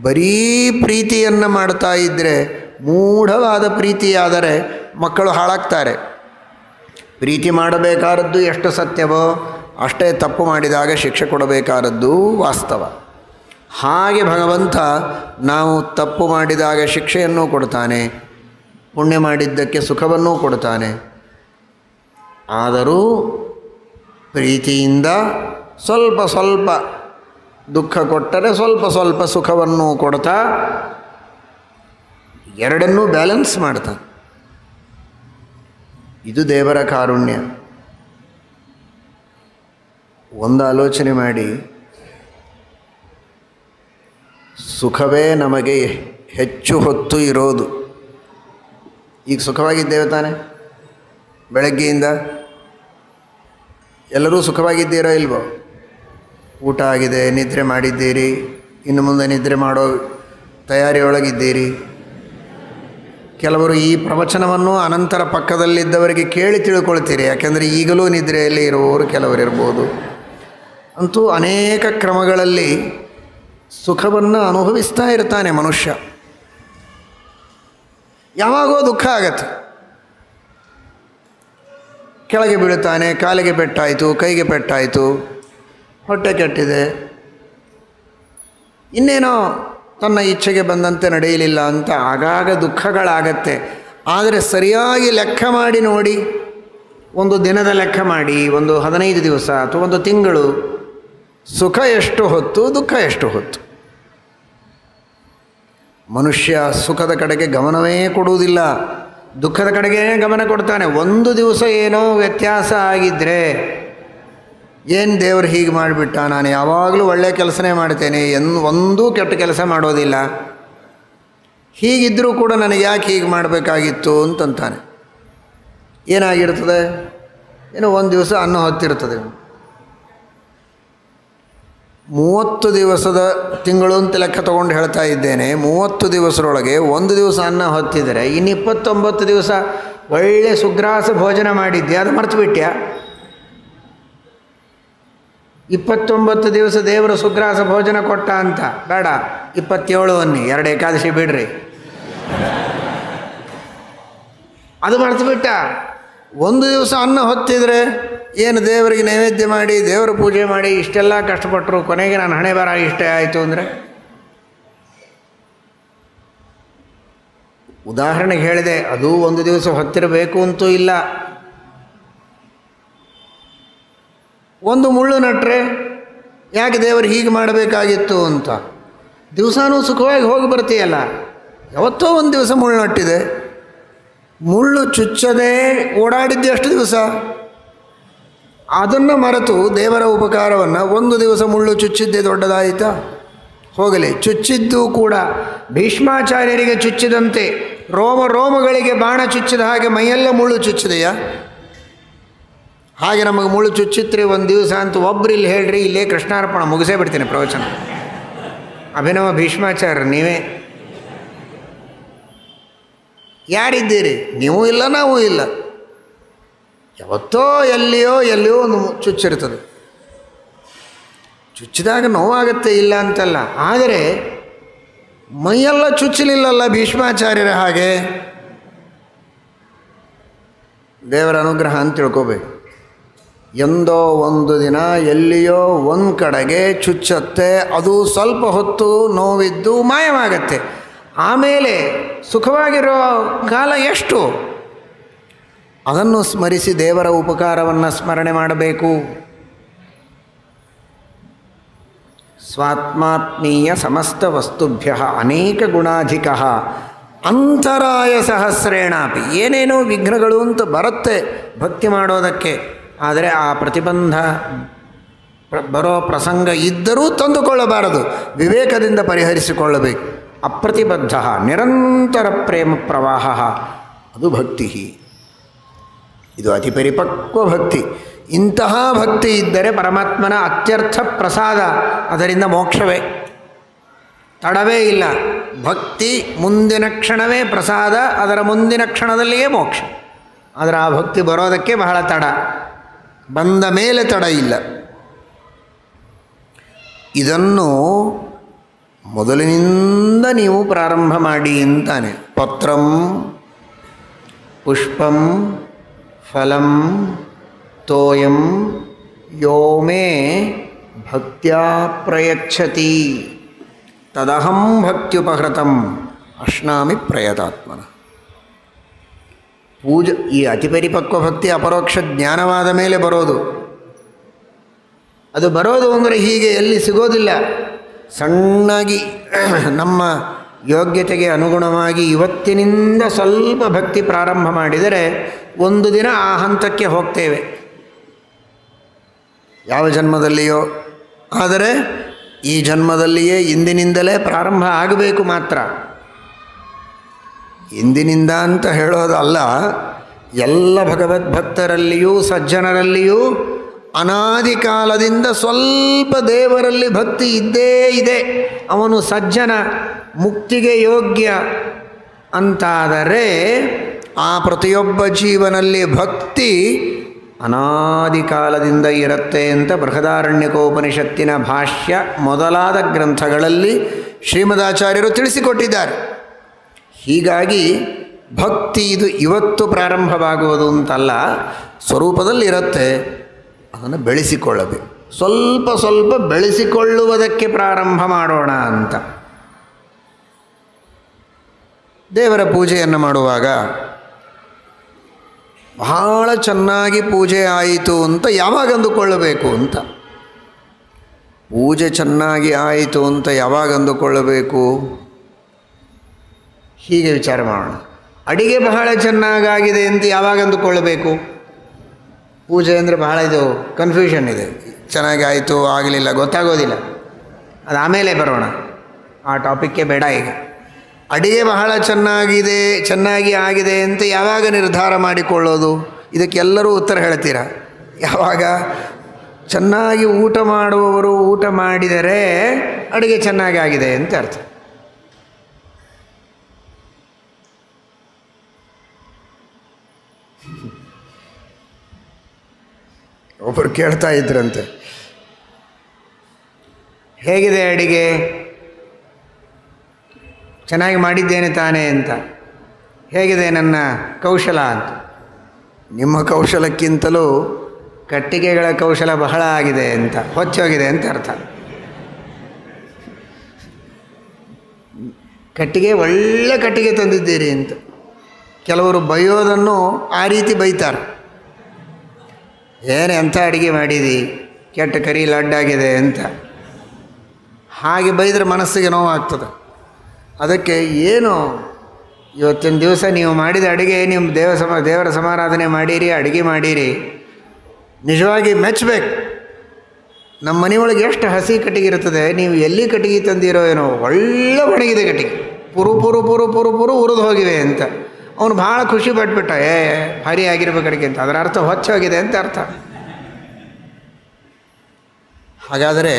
ಬರೀ ಪ್ರೀತಿಯನ್ನು ಮಾಡ್ತಾ ಇದ್ದರೆ, ಮೂಢವಾದ ಪ್ರೀತಿಯಾದರೆ ಮಕ್ಕಳು ಹಾಳಾಗ್ತಾರೆ. ಪ್ರೀತಿ ಮಾಡಬೇಕಾದದ್ದು ಎಷ್ಟು ಸತ್ಯವೋ ಅಷ್ಟೇ ತಪ್ಪು ಮಾಡಿದಾಗ ಶಿಕ್ಷೆ ಕೊಡಬೇಕಾದದ್ದು ವಾಸ್ತವ. ಹಾಗೆ ಭಗವಂತ ನಾವು ತಪ್ಪು ಮಾಡಿದಾಗ ಶಿಕ್ಷೆಯನ್ನೂ ಕೊಡ್ತಾನೆ, ಪುಣ್ಯ ಮಾಡಿದ್ದಕ್ಕೆ ಸುಖವನ್ನೂ ಕೊಡ್ತಾನೆ. ಆದರೂ ಪ್ರೀತಿಯಿಂದ ಸ್ವಲ್ಪ ಸ್ವಲ್ಪ ದುಃಖ ಕೊಟ್ಟರೆ ಸ್ವಲ್ಪ ಸ್ವಲ್ಪ ಸುಖವನ್ನು ಕೊಡ್ತಾ ಎರಡನ್ನೂ ಬ್ಯಾಲೆನ್ಸ್ ಮಾಡ್ತಾನೆ. ಇದು ದೇವರ ಕಾರುಣ್ಯ. ಒಂದು ಆಲೋಚನೆ ಮಾಡಿ, ಸುಖವೇ ನಮಗೆ ಹೆಚ್ಚು ಹೊತ್ತು ಇರೋದು. ಈಗ ಸುಖವಾಗಿದ್ದೇವೆ ತಾನೆ? ಬೆಳಗ್ಗೆಯಿಂದ ಎಲ್ಲರೂ ಸುಖವಾಗಿದ್ದೀರೋ ಇಲ್ವೋ? ಊಟ ಆಗಿದೆ, ನಿದ್ರೆ ಮಾಡಿದ್ದೀರಿ, ಇನ್ನು ಮುಂದೆ ನಿದ್ರೆ ಮಾಡೋ ತಯಾರಿಯೊಳಗಿದ್ದೀರಿ. ಕೆಲವರು ಈ ಪ್ರವಚನವನ್ನು ಅನಂತರ ಪಕ್ಕದಲ್ಲಿದ್ದವರಿಗೆ ಕೇಳಿ ತಿಳ್ಕೊಳ್ತೀರಿ, ಯಾಕೆಂದರೆ ಈಗಲೂ ನಿದ್ರೆಯಲ್ಲಿ ಇರುವವರು ಕೆಲವರು ಇರ್ಬೋದು. ಅಂತೂ ಅನೇಕ ಕ್ರಮಗಳಲ್ಲಿ ಸುಖವನ್ನು ಅನುಭವಿಸ್ತಾ ಇರ್ತಾನೆ ಮನುಷ್ಯ. ಯಾವಾಗೋ ದುಃಖ ಆಗತ್ತೆ, ಕೆಳಗೆ ಬೀಳುತ್ತಾನೆ, ಕಾಲಿಗೆ ಪೆಟ್ಟಾಯಿತು, ಕೈಗೆ ಪೆಟ್ಟಾಯಿತು, ಹೊಟ್ಟೆ ಕೆಟ್ಟಿದೆ, ಇನ್ನೇನೋ ತನ್ನ ಇಚ್ಛೆಗೆ ಬಂದಂತೆ ನಡೆಯಲಿಲ್ಲ ಅಂತ ಆಗಾಗ ದುಃಖಗಳಾಗತ್ತೆ. ಆದರೆ ಸರಿಯಾಗಿ ಲೆಕ್ಕ ಮಾಡಿ ನೋಡಿ, ಒಂದು ದಿನದ ಲೆಕ್ಕ ಮಾಡಿ, ಒಂದು 15 ದಿವಸ ಅಥವಾ ಒಂದು ತಿಂಗಳು, ಸುಖ ಎಷ್ಟು ಹೊತ್ತು, ದುಃಖ ಎಷ್ಟು ಹೊತ್ತು. ಮನುಷ್ಯ ಸುಖದ ಕಡೆಗೆ ಗಮನವೇ ಕೊಡುವುದಿಲ್ಲ, ದುಃಖದ ಕಡೆಗೆ ಗಮನ ಕೊಡ್ತಾನೆ. ಒಂದು ದಿವಸ ಏನೋ ವ್ಯತ್ಯಾಸ ಆಗಿದ್ದರೆ, ಏನು ದೇವರು ಹೀಗೆ ಮಾಡಿಬಿಟ್ಟ, ನಾನು ಯಾವಾಗಲೂ ಒಳ್ಳೆಯ ಕೆಲಸನೇ ಮಾಡ್ತೇನೆ, ಒಂದೂ ಕೆಟ್ಟ ಕೆಲಸ ಮಾಡೋದಿಲ್ಲ, ಹೀಗಿದ್ದರೂ ಕೂಡ ನನಗೆ ಯಾಕೆ ಹೀಗೆ ಮಾಡಬೇಕಾಗಿತ್ತು ಅಂತಂತಾನೆ. ಏನಾಗಿರ್ತದೆ? ಏನೋ ಒಂದು ದಿವಸ ಅನ್ನ ಹೊತ್ತಿರ್ತದೆ. 30 ದಿವಸದ ತಿಂಗಳು ಅಂತ ಲೆಕ್ಕ ತೊಗೊಂಡು ಹೇಳ್ತಾ ಇದ್ದೇನೆ. 30 ದಿವಸದೊಳಗೆ ಒಂದು ದಿವಸ ಅನ್ನ ಹೊತ್ತಿದರೆ ಇನ್ನು 29 ದಿವಸ ಒಳ್ಳೆ ಸುಗ್ರಾಸ ಭೋಜನ ಮಾಡಿದ್ದೆ, ಅದು ಮರ್ತು ಬಿಟ್ಟ್ಯಾ? 29 ದಿವಸ ದೇವರು ಸುಗ್ರಾಸ ಭೋಜನ ಕೊಟ್ಟ ಅಂತ ಬೇಡ, 27 ಅನ್ನಿ, 2 ಏಕಾದಶಿ ಬಿಡ್ರಿ, ಅದು ಮರ್ತು ಬಿಟ್ಟ. ಒಂದು ದಿವಸ ಅನ್ನ ಹೊತ್ತಿದ್ರೆ ಏನು ದೇವರಿಗೆ ನೈವೇದ್ಯ ಮಾಡಿ ದೇವರ ಪೂಜೆ ಮಾಡಿ ಇಷ್ಟೆಲ್ಲ ಕಷ್ಟಪಟ್ಟರು, ಕೊನೆಗೆ ನಾನು ಹಣೆ ಬರ ಇಷ್ಟೇ ಆಯಿತು ಅಂದರೆ? ಉದಾಹರಣೆಗೆ ಹೇಳಿದೆ, ಅದು ಒಂದು ದಿವಸ ಹೊತ್ತಿರಬೇಕು ಅಂತೂ ಇಲ್ಲ. ಒಂದು ಮುಳ್ಳು ನಟ್ರೆ ಯಾಕೆ ದೇವರು ಹೀಗೆ ಮಾಡಬೇಕಾಗಿತ್ತು ಅಂತ ದಿವಸಾನೂ ಸುಖವಾಗಿ ಹೋಗಿ ಬರ್ತೀಯಲ್ಲ. ಯಾವತ್ತೋ ಒಂದು ದಿವಸ ಮುಳ್ಳು ನಟ್ಟಿದೆ, ಮುಳ್ಳು ಚುಚ್ಚದೆ ಓಡಾಡಿದ್ದು ಎಷ್ಟು ದಿವಸ? ಅದನ್ನು ಮರೆತು ದೇವರ ಉಪಕಾರವನ್ನು ಒಂದು ದಿವಸ ಮುಳ್ಳು ಚುಚ್ಚಿದ್ದೇ ದೊಡ್ಡದಾಯಿತಾ? ಹೋಗಲಿ, ಚುಚ್ಚಿದ್ದು ಕೂಡ ಭೀಷ್ಮಾಚಾರ್ಯರಿಗೆ ಚುಚ್ಚಿದಂತೆ ರೋಮಗಳಿಗೆ ಬಾಣ ಚುಚ್ಚಿದ ಹಾಗೆ ಮೈಯೆಲ್ಲ ಮುಳ್ಳು ಚುಚ್ಚಿದೆಯಾ? ಹಾಗೆ ನಮಗೆ ಮುಳ್ಳು ಚುಚ್ಚಿತ್ರಿ ಒಂದು ದಿವಸ ಅಂತ ಒಬ್ಬರು ಇಲ್ಲಿ ಹೇಳ್ರಿ, ಇಲ್ಲೇ ಕೃಷ್ಣಾರ್ಪಣ ಮುಗಿಸೇ ಬಿಡ್ತೀನಿ ಪ್ರವಚನ. ಅಭಿನವ ಭೀಷ್ಮಾಚಾರ್ಯರು ನೀವೇ. ಯಾರಿದ್ದೀರಿ? ನೀವು ಇಲ್ಲ, ನಾವು ಇಲ್ಲ. ಯಾವತ್ತೋ ಎಲ್ಲಿಯೋ ಒಂದು ಚುಚ್ಚಿರ್ತದೆ. ಚುಚ್ಚಿದಾಗ ನೋವಾಗತ್ತೆ, ಇಲ್ಲ ಅಂತಲ್ಲ. ಆದರೆ ಮೈಯೆಲ್ಲ ಚುಚ್ಚಲಿಲ್ಲಲ್ಲ ಭೀಷ್ಮಾಚಾರ್ಯರ ಹಾಗೆ. ದೇವರ ಅನುಗ್ರಹ ಅಂತ ತಿಳ್ಕೋಬೇಕು. ಎಂದೋ ಒಂದು ದಿನ ಎಲ್ಲಿಯೋ ಒಂದು ಕಡೆಗೆ ಚುಚ್ಚತ್ತೆ, ಅದು ಸ್ವಲ್ಪ ಹೊತ್ತು ನೋವಿದ್ದು ಮಾಯವಾಗತ್ತೆ. ಆಮೇಲೆ ಸುಖವಾಗಿರೋ ಕಾಲ ಎಷ್ಟು? ಅದನ್ನು ಸ್ಮರಿಸಿ ದೇವರ ಉಪಕಾರವನ್ನು ಸ್ಮರಣೆ ಮಾಡಬೇಕು. ಸ್ವಾತ್ಮಾತ್ಮೀಯ ಸಮಸ್ತ ವಸ್ತುಭ್ಯ ಅನೇಕ ಗುಣಾಧಿಕ ಅಂತರಾಯ ಸಹಸ್ರೇಣಾಪಿ. ಏನೇನೋ ವಿಘ್ನಗಳು ಅಂತ ಬರುತ್ತೆ ಭಕ್ತಿ ಮಾಡೋದಕ್ಕೆ, ಆದರೆ ಆ ಪ್ರತಿಬಂಧ ಬರೋ ಪ್ರಸಂಗ ಇದ್ದರೂ ತಂದುಕೊಳ್ಳಬಾರದು, ವಿವೇಕದಿಂದ ಪರಿಹರಿಸಿಕೊಳ್ಳಬೇಕು. ಅಪ್ರತಿಬದ್ಧ ನಿರಂತರ ಪ್ರೇಮ ಪ್ರವಾಹ, ಅದು ಭಕ್ತಿ. ಇದು ಅತಿ ಪರಿಪಕ್ವ ಭಕ್ತಿ. ಇಂತಹ ಭಕ್ತಿ ಇದ್ದರೆ ಪರಮಾತ್ಮನ ಅತ್ಯರ್ಥ ಪ್ರಸಾದ, ಅದರಿಂದ ಮೋಕ್ಷವೇ, ತಡವೇ ಇಲ್ಲ. ಭಕ್ತಿ ಮುಂದಿನ ಕ್ಷಣವೇ ಪ್ರಸಾದ, ಅದರ ಮುಂದಿನ ಕ್ಷಣದಲ್ಲಿಯೇ ಮೋಕ್ಷ. ಆದರೆ ಆ ಭಕ್ತಿ ಬರೋದಕ್ಕೆ ಬಹಳ ತಡ, ಬಂದ ಮೇಲೆ ತಡ ಇಲ್ಲ. ಇದನ್ನು ಮೊದಲಿನಿಂದ ನೀವು ಪ್ರಾರಂಭ ಮಾಡಿ ಅಂತಾನೆ. ಪತ್ರಂ ಪುಷ್ಪಂ ಫಲಂ ತೋಯಂ ಯೋ ಮೇ ಭಕ್ತ್ಯಾ ಪ್ರಯಚ್ಛತಿ ತದಹಂ ಭಕ್ತ್ಯುಪಹೃತಂ ಅಶ್ನಾಮಿ ಪ್ರಯತಾತ್ಮನ. ಪೂಜೆ ಈ ಅತಿ ಪರಿಪಕ್ವ ಭಕ್ತಿ ಅಪರೋಕ್ಷ ಜ್ಞಾನವಾದ ಮೇಲೆ ಬರೋದು. ಅದು ಬರೋದು ಅಂದರೆ ಹೀಗೆ ಎಲ್ಲಿ ಸಿಗೋದಿಲ್ಲ. ಸಣ್ಣಾಗಿ ನಮ್ಮ ಯೋಗ್ಯತೆಗೆ ಅನುಗುಣವಾಗಿ ಇವತ್ತಿನಿಂದ ಸ್ವಲ್ಪ ಭಕ್ತಿ ಪ್ರಾರಂಭ ಮಾಡಿದರೆ ಒಂದು ದಿನ ಆ ಹಂತಕ್ಕೆ ಹೋಗ್ತೇವೆ, ಯಾವ ಜನ್ಮದಲ್ಲಿಯೋ. ಆದರೆ ಈ ಜನ್ಮದಲ್ಲಿಯೇ ಇಂದಿನಿಂದಲೇ ಪ್ರಾರಂಭ ಆಗಬೇಕು ಮಾತ್ರ. ಇಂದಿನಿಂದ ಅಂತ ಹೇಳೋದಲ್ಲ, ಎಲ್ಲ ಭಗವದ್ಭಕ್ತರಲ್ಲಿಯೂ ಸಜ್ಜನರಲ್ಲಿಯೂ ಅನಾದಿ ಕಾಲದಿಂದ ಸ್ವಲ್ಪ ದೇವರಲ್ಲಿ ಭಕ್ತಿ ಇದ್ದೇ ಇದೆ. ಅವನು ಸಜ್ಜನ, ಮುಕ್ತಿಗೆ ಯೋಗ್ಯ ಅಂತಾದರೆ ಆ ಪ್ರತಿಯೊಬ್ಬ ಜೀವನಲ್ಲಿ ಭಕ್ತಿ ಅನಾದಿ ಕಾಲದಿಂದ ಇರುತ್ತೆ ಅಂತ ಬೃಹದಾರಣ್ಯಕೋಪನಿಷತ್ತಿನ ಭಾಷ್ಯ ಮೊದಲಾದ ಗ್ರಂಥಗಳಲ್ಲಿ ಶ್ರೀಮದಾಚಾರ್ಯರು ತಿಳಿಸಿಕೊಟ್ಟಿದ್ದಾರೆ. ಹೀಗಾಗಿ ಭಕ್ತಿ ಇದು ಇವತ್ತು ಪ್ರಾರಂಭವಾಗುವುದು ಅಂತಲ್ಲ, ಸ್ವರೂಪದಲ್ಲಿರುತ್ತೆ. ಅದನ್ನು ಬೆಳೆಸಿಕೊಳ್ಳಬೇಕು. ಸ್ವಲ್ಪ ಸ್ವಲ್ಪ ಬೆಳೆಸಿಕೊಳ್ಳುವುದಕ್ಕೆ ಪ್ರಾರಂಭ ಮಾಡೋಣ ಅಂತ. ದೇವರ ಪೂಜೆಯನ್ನು ಮಾಡುವಾಗ ಬಹಳ ಚೆನ್ನಾಗಿ ಪೂಜೆ ಆಯಿತು ಅಂತ ಯಾವಾಗ ಅಂದುಕೊಳ್ಳಬೇಕು ಅಂತ. ಪೂಜೆ ಚೆನ್ನಾಗಿ ಆಯಿತು ಅಂತ ಯಾವಾಗ ಅಂದುಕೊಳ್ಳಬೇಕು? ಹೀಗೆ ವಿಚಾರ ಮಾಡೋಣ. ಅಡಿಗೆ ಬಹಳ ಚೆನ್ನಾಗಾಗಿದೆ ಅಂತ ಯಾವಾಗ ಅಂದುಕೊಳ್ಳಬೇಕು? ಪೂಜೆ ಅಂದರೆ ಬಹಳ ಇದು ಕನ್ಫ್ಯೂಷನ್ ಇದೆ. ಚೆನ್ನಾಗಿ ಆಯಿತು ಆಗಲಿಲ್ಲ ಗೊತ್ತಾಗೋದಿಲ್ಲ, ಅದು ಆಮೇಲೆ ಬರೋಣ, ಆ ಟಾಪಿಕ್ಕೆ ಬೇಡ ಈಗ. ಅಡಿಗೆ ಬಹಳ ಚೆನ್ನಾಗಿ ಆಗಿದೆ ಅಂತ ಯಾವಾಗ ನಿರ್ಧಾರ ಮಾಡಿಕೊಳ್ಳೋದು? ಇದಕ್ಕೆಲ್ಲರೂ ಉತ್ತರ ಹೇಳ್ತೀರ. ಯಾವಾಗ? ಚೆನ್ನಾಗಿ ಊಟ ಮಾಡುವವರು ಊಟ ಮಾಡಿದರೆ ಅಡಿಗೆ ಚೆನ್ನಾಗಿ ಆಗಿದೆ ಅಂತ ಅರ್ಥ. ಒಬ್ಬರು ಕೇಳ್ತಾ ಇದ್ರಂತೆ, ಹೇಗಿದೆ ಅಡಿಗೆ? ಚೆನ್ನಾಗಿ ಮಾಡಿದ್ದೇನೆ ತಾನೇ ಅಂತ. ಹೇಗಿದೆ ನನ್ನ ಕೌಶಲ ಅಂತ. ನಿಮ್ಮ ಕೌಶಲಕ್ಕಿಂತಲೂ ಕಟ್ಟಿಗೆಗಳ ಕೌಶಲ ಬಹಳ ಆಗಿದೆ ಅಂತ, ಹೊಚ್ಚೋಗಿದೆ ಅಂತ ಅರ್ಥ. ಕಟ್ಟಿಗೆ ಒಳ್ಳೆ ಕಟ್ಟಿಗೆ ತಂದಿದ್ದೀರಿ ಅಂತ. ಕೆಲವರು ಬೈಯೋದನ್ನು ಆ ರೀತಿ ಬೈತಾರೆ. ಏನು ಎಂಥ ಅಡುಗೆ ಮಾಡಿದಿ, ಕೆಟ್ಟ ಕರಿ ಲಡ್ಡಾಗಿದೆ ಅಂತ. ಹಾಗೆ ಬೈದರೆ ಮನಸ್ಸಿಗೆ ನೋವಾಗ್ತದೆ. ಅದಕ್ಕೆ ಏನು ಇವತ್ತಿನ ದಿವಸ ನೀವು ಮಾಡಿದ ಅಡುಗೆ, ನೀವು ದೇವರ ಸಮಾರಾಧನೆ ಮಾಡೀರಿ, ಅಡುಗೆ ಮಾಡೀರಿ, ನಿಜವಾಗಿ ಮೆಚ್ಚಬೇಕು. ನಮ್ಮ ಮನೆಯೊಳಗೆ ಎಷ್ಟು ಹಸಿ ಕಟ್ಟಿಗೆ ಇರ್ತದೆ, ನೀವು ಎಲ್ಲಿ ಕಟ್ಟಿಗೆ ತಂದಿರೋ ಏನೋ, ಒಳ್ಳೆ ಒಣಗಿದೆ ಕಟ್ಟಿಗೆ, ಪುರು ಪುರು ಪುರು ಪುರು ಪುರು ಉರಿದು ಹೋಗಿವೆ ಅಂತ. ಅವನು ಭಾಳ ಖುಷಿ ಪಟ್ಬಿಟ್ಟ, ಭಾರಿ ಆಗಿರ್ಬೇಕು ಅಡುಗೆ ಅಂತ. ಅದರ ಅರ್ಥ ಹೊಚ್ಚೋಗಿದೆ ಅಂತ ಅರ್ಥ. ಹಾಗಾದರೆ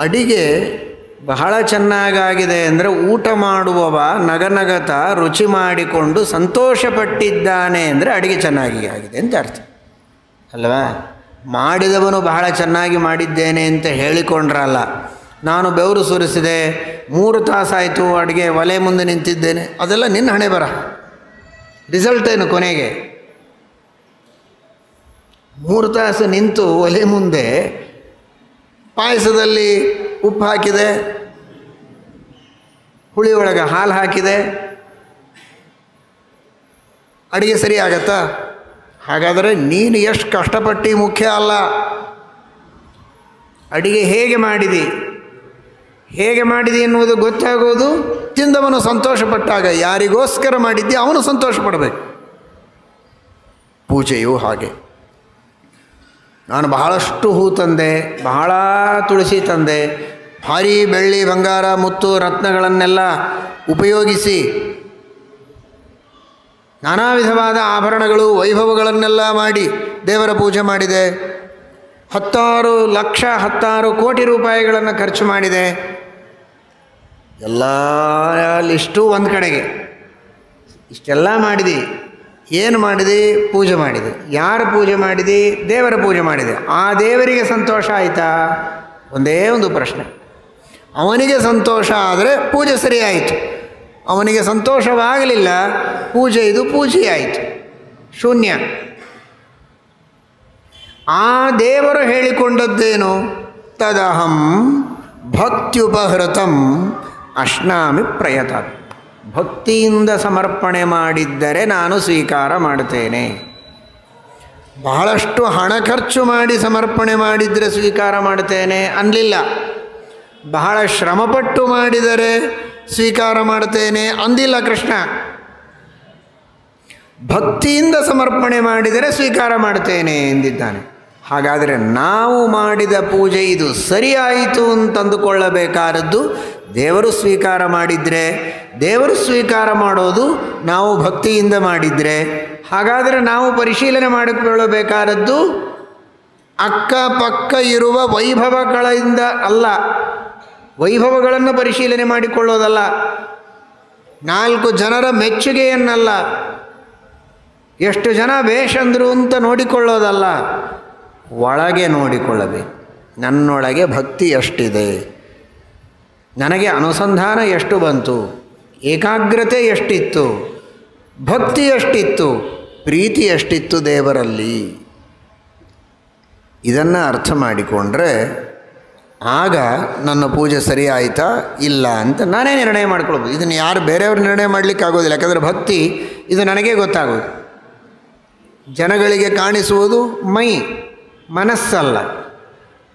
ಅಡಿಗೆ ಬಹಳ ಚೆನ್ನಾಗಾಗಿದೆ ಅಂದರೆ ಊಟ ಮಾಡುವವ ನಗನಗತ ರುಚಿ ಮಾಡಿಕೊಂಡು ಸಂತೋಷಪಟ್ಟಿದ್ದಾನೆ ಅಂದರೆ ಅಡಿಗೆ ಚೆನ್ನಾಗಿ ಆಗಿದೆ ಅಂತ ಅರ್ಥ ಅಲ್ವಾ? ಮಾಡಿದವನು ಬಹಳ ಚೆನ್ನಾಗಿ ಮಾಡಿದ್ದೇನೆ ಅಂತ ಹೇಳಿಕೊಂಡ್ರಲ್ಲ. ನಾನು ಬೆವರು ಸುರಿಸಿದೆ, 3 ತಾಸಾಯಿತು ಅಡುಗೆ ಒಲೆ ಮುಂದೆ ನಿಂತಿದ್ದೇನೆ, ಅದೆಲ್ಲ ನಿನ್ನ ಹಣೆ ಬರಹ. ರಿಸಲ್ಟ್ ಏನು ಕೊನೆಗೆ? 3 ತಾಸು ನಿಂತು ಒಲೆ ಮುಂದೆ ಪಾಯಸದಲ್ಲಿ ಉಪ್ಪು ಹಾಕಿದೆ, ಹುಳಿ ಒಳಗೆ ಹಾಲು ಹಾಕಿದೆ, ಅಡುಗೆ ಸರಿ ಆಗತ್ತಾ? ಹಾಗಾದರೆ ನೀನು ಎಷ್ಟು ಕಷ್ಟಪಟ್ಟು ಮುಖ್ಯ ಅಲ್ಲ, ಅಡುಗೆ ಹೇಗೆ ಮಾಡಿದಿ ಎನ್ನುವುದು ಗೊತ್ತಾಗೋದು ತಿಂದವನು ಸಂತೋಷಪಟ್ಟಾಗ. ಯಾರಿಗೋಸ್ಕರ ಮಾಡಿದ್ದೆ ಅವನು ಸಂತೋಷ ಪಡಬೇಕು. ಪೂಜೆಯೂ ಹಾಗೆ. ನಾನು ಬಹಳಷ್ಟು ಹೂ ತಂದೆ, ಬಹಳ ತುಳಸಿ ತಂದೆ, ಭಾರೀ ಬೆಳ್ಳಿ ಬಂಗಾರ ಮುತ್ತು ರತ್ನಗಳನ್ನೆಲ್ಲ ಉಪಯೋಗಿಸಿ ನಾನಾ ವಿಧವಾದ ಆಭರಣಗಳು ವೈಭವಗಳನ್ನೆಲ್ಲ ಮಾಡಿ ದೇವರ ಪೂಜೆ ಮಾಡಿದೆ. 10 ಲಕ್ಷ 10 ಕೋಟಿ ರೂಪಾಯಿಗಳನ್ನು ಖರ್ಚು ಮಾಡಿದೆ. ಎಲ್ಲ ಲಿಸ್ಟು ಒಂದು ಕಡೆಗೆ. ಇಷ್ಟೆಲ್ಲ ಮಾಡಿದೆ. ಏನು ಮಾಡಿದೆ? ಪೂಜೆ ಮಾಡಿದೆ. ಯಾರು ಪೂಜೆ ಮಾಡಿದೆ? ದೇವರ ಪೂಜೆ ಮಾಡಿದೆ. ಆ ದೇವರಿಗೆ ಸಂತೋಷ ಆಯಿತಾ? ಒಂದೇ ಒಂದು ಪ್ರಶ್ನೆ. ಅವನಿಗೆ ಸಂತೋಷ ಆದರೆ ಪೂಜೆ ಸರಿಯಾಯಿತು, ಅವನಿಗೆ ಸಂತೋಷವಾಗಲಿಲ್ಲ, ಪೂಜೆ ಇದು ಪೂಜೆಯಾಯಿತು, ಶೂನ್ಯ. ಆ ದೇವರು ಹೇಳಿಕೊಂಡದ್ದೇನು? ತದಹಂ ಭಕ್ತ್ಯುಪಹೃತಂ ಅಶ್ನಾಮಿ ಪ್ರಯತ. ಭಕ್ತಿಯಿಂದ ಸಮರ್ಪಣೆ ಮಾಡಿದ್ದರೆ ನಾನು ಸ್ವೀಕಾರ ಮಾಡುತ್ತೇನೆ. ಬಹಳಷ್ಟು ಹಣ ಖರ್ಚು ಮಾಡಿ ಸಮರ್ಪಣೆ ಮಾಡಿದರೆ ಸ್ವೀಕಾರ ಮಾಡುತ್ತೇನೆ ಅನ್ನಲಿಲ್ಲ. ಬಹಳ ಶ್ರಮಪಟ್ಟು ಮಾಡಿದರೆ ಸ್ವೀಕಾರ ಮಾಡುತ್ತೇನೆ ಅಂದಿಲ್ಲ ಕೃಷ್ಣ. ಭಕ್ತಿಯಿಂದ ಸಮರ್ಪಣೆ ಮಾಡಿದರೆ ಸ್ವೀಕಾರ ಮಾಡುತ್ತೇನೆ ಎಂದಿದ್ದಾನೆ. ಹಾಗಾದರೆ ನಾವು ಮಾಡಿದ ಪೂಜೆ ಇದು ಸರಿಯಾಯಿತು ಅಂತಂದುಕೊಳ್ಳಬೇಕಾದದ್ದು ದೇವರು ಸ್ವೀಕಾರ ಮಾಡಿದರೆ, ದೇವರು ಸ್ವೀಕಾರ ಮಾಡೋದು ನಾವು ಭಕ್ತಿಯಿಂದ ಮಾಡಿದರೆ. ಹಾಗಾದರೆ ನಾವು ಪರಿಶೀಲನೆ ಮಾಡಿಕೊಳ್ಳಬೇಕಾದದ್ದು ಅಕ್ಕಪಕ್ಕ ಇರುವ ವೈಭವಗಳಿಂದ ಅಲ್ಲ, ವೈಭವಗಳನ್ನು ಪರಿಶೀಲನೆ ಮಾಡಿಕೊಳ್ಳೋದಲ್ಲ, 4 ಜನರ ಮೆಚ್ಚುಗೆಯನ್ನಲ್ಲ, ಎಷ್ಟು ಜನ ಬೇಷಂದರು ಅಂತ ನೋಡಿಕೊಳ್ಳೋದಲ್ಲ, ಒಳಗೆ ನೋಡಿಕೊಳ್ಳಬೇಕು. ನನ್ನೊಳಗೆ ಭಕ್ತಿ ಎಷ್ಟಿದೆ, ನನಗೆ ಅನುಸಂಧಾನ ಎಷ್ಟು ಬಂತು, ಏಕಾಗ್ರತೆ ಎಷ್ಟಿತ್ತು, ಭಕ್ತಿ ಎಷ್ಟಿತ್ತು, ಪ್ರೀತಿ ಎಷ್ಟಿತ್ತು ದೇವರಲ್ಲಿ. ಇದನ್ನು ಅರ್ಥ ಮಾಡಿಕೊಂಡ್ರೆ ಆಗ ನನ್ನ ಪೂಜೆ ಸರಿ ಆಯಿತಾ ಇಲ್ಲ ಅಂತ ನಾನೇ ನಿರ್ಣಯ ಮಾಡ್ಕೊಳ್ಬೋದು. ಇದನ್ನು ಯಾರು ಬೇರೆಯವರು ನಿರ್ಣಯ ಮಾಡಲಿಕ್ಕೆ ಆಗೋದಿಲ್ಲ. ಯಾಕಂದರೆ ಭಕ್ತಿ ಇದು ನನಗೇ ಗೊತ್ತಾಗೋದು. ಜನಗಳಿಗೆ ಕಾಣಿಸುವುದು ಮೈ, ಮನಸ್ಸಲ್ಲ.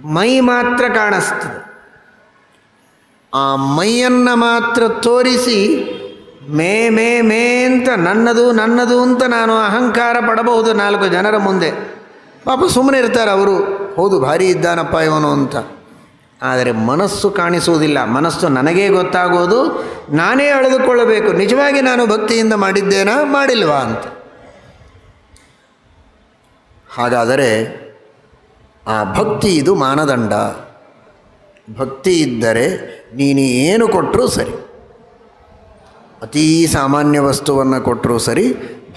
ಮೈ ಮಾತ್ರ ಕಾಣಿಸ್ತದೆ. ಆ ಮೈಯನ್ನು ಮಾತ್ರ ತೋರಿಸಿ ಮೇ ಮೇ ಮೇ ಅಂತ ನನ್ನದು ನನ್ನದು ಅಂತ ನಾನು ಅಹಂಕಾರ ಪಡಬಹುದು 4 ಜನರ ಮುಂದೆ. ಪಾಪ ಸುಮ್ಮನೆ ಇರ್ತಾರೆ ಅವರು, ಹೌದು ಭಾರಿ ಇದ್ದಾನಪ್ಪ ಇವನು ಅಂತ. ಆದರೆ ಮನಸ್ಸು ಕಾಣಿಸುವುದಿಲ್ಲ. ಮನಸ್ಸು ನನಗೇ ಗೊತ್ತಾಗೋದು, ನಾನೇ ಅಳೆದುಕೊಳ್ಳಬೇಕು ನಿಜವಾಗಿ ನಾನು ಭಕ್ತಿಯಿಂದ ಮಾಡಿದ್ದೇನಾ ಮಾಡಿಲ್ವಾ ಅಂತ. ಹಾಗಾದರೆ ಆ ಭಕ್ತಿ ಇದು ಮಾನದಂಡ. ಭಕ್ತಿ ಇದ್ದರೆ ನೀನು ಏನು ಕೊಟ್ಟರೂ ಸರಿ, ಅತೀ ಸಾಮಾನ್ಯ ವಸ್ತುವನ್ನು ಕೊಟ್ಟರೂ ಸರಿ,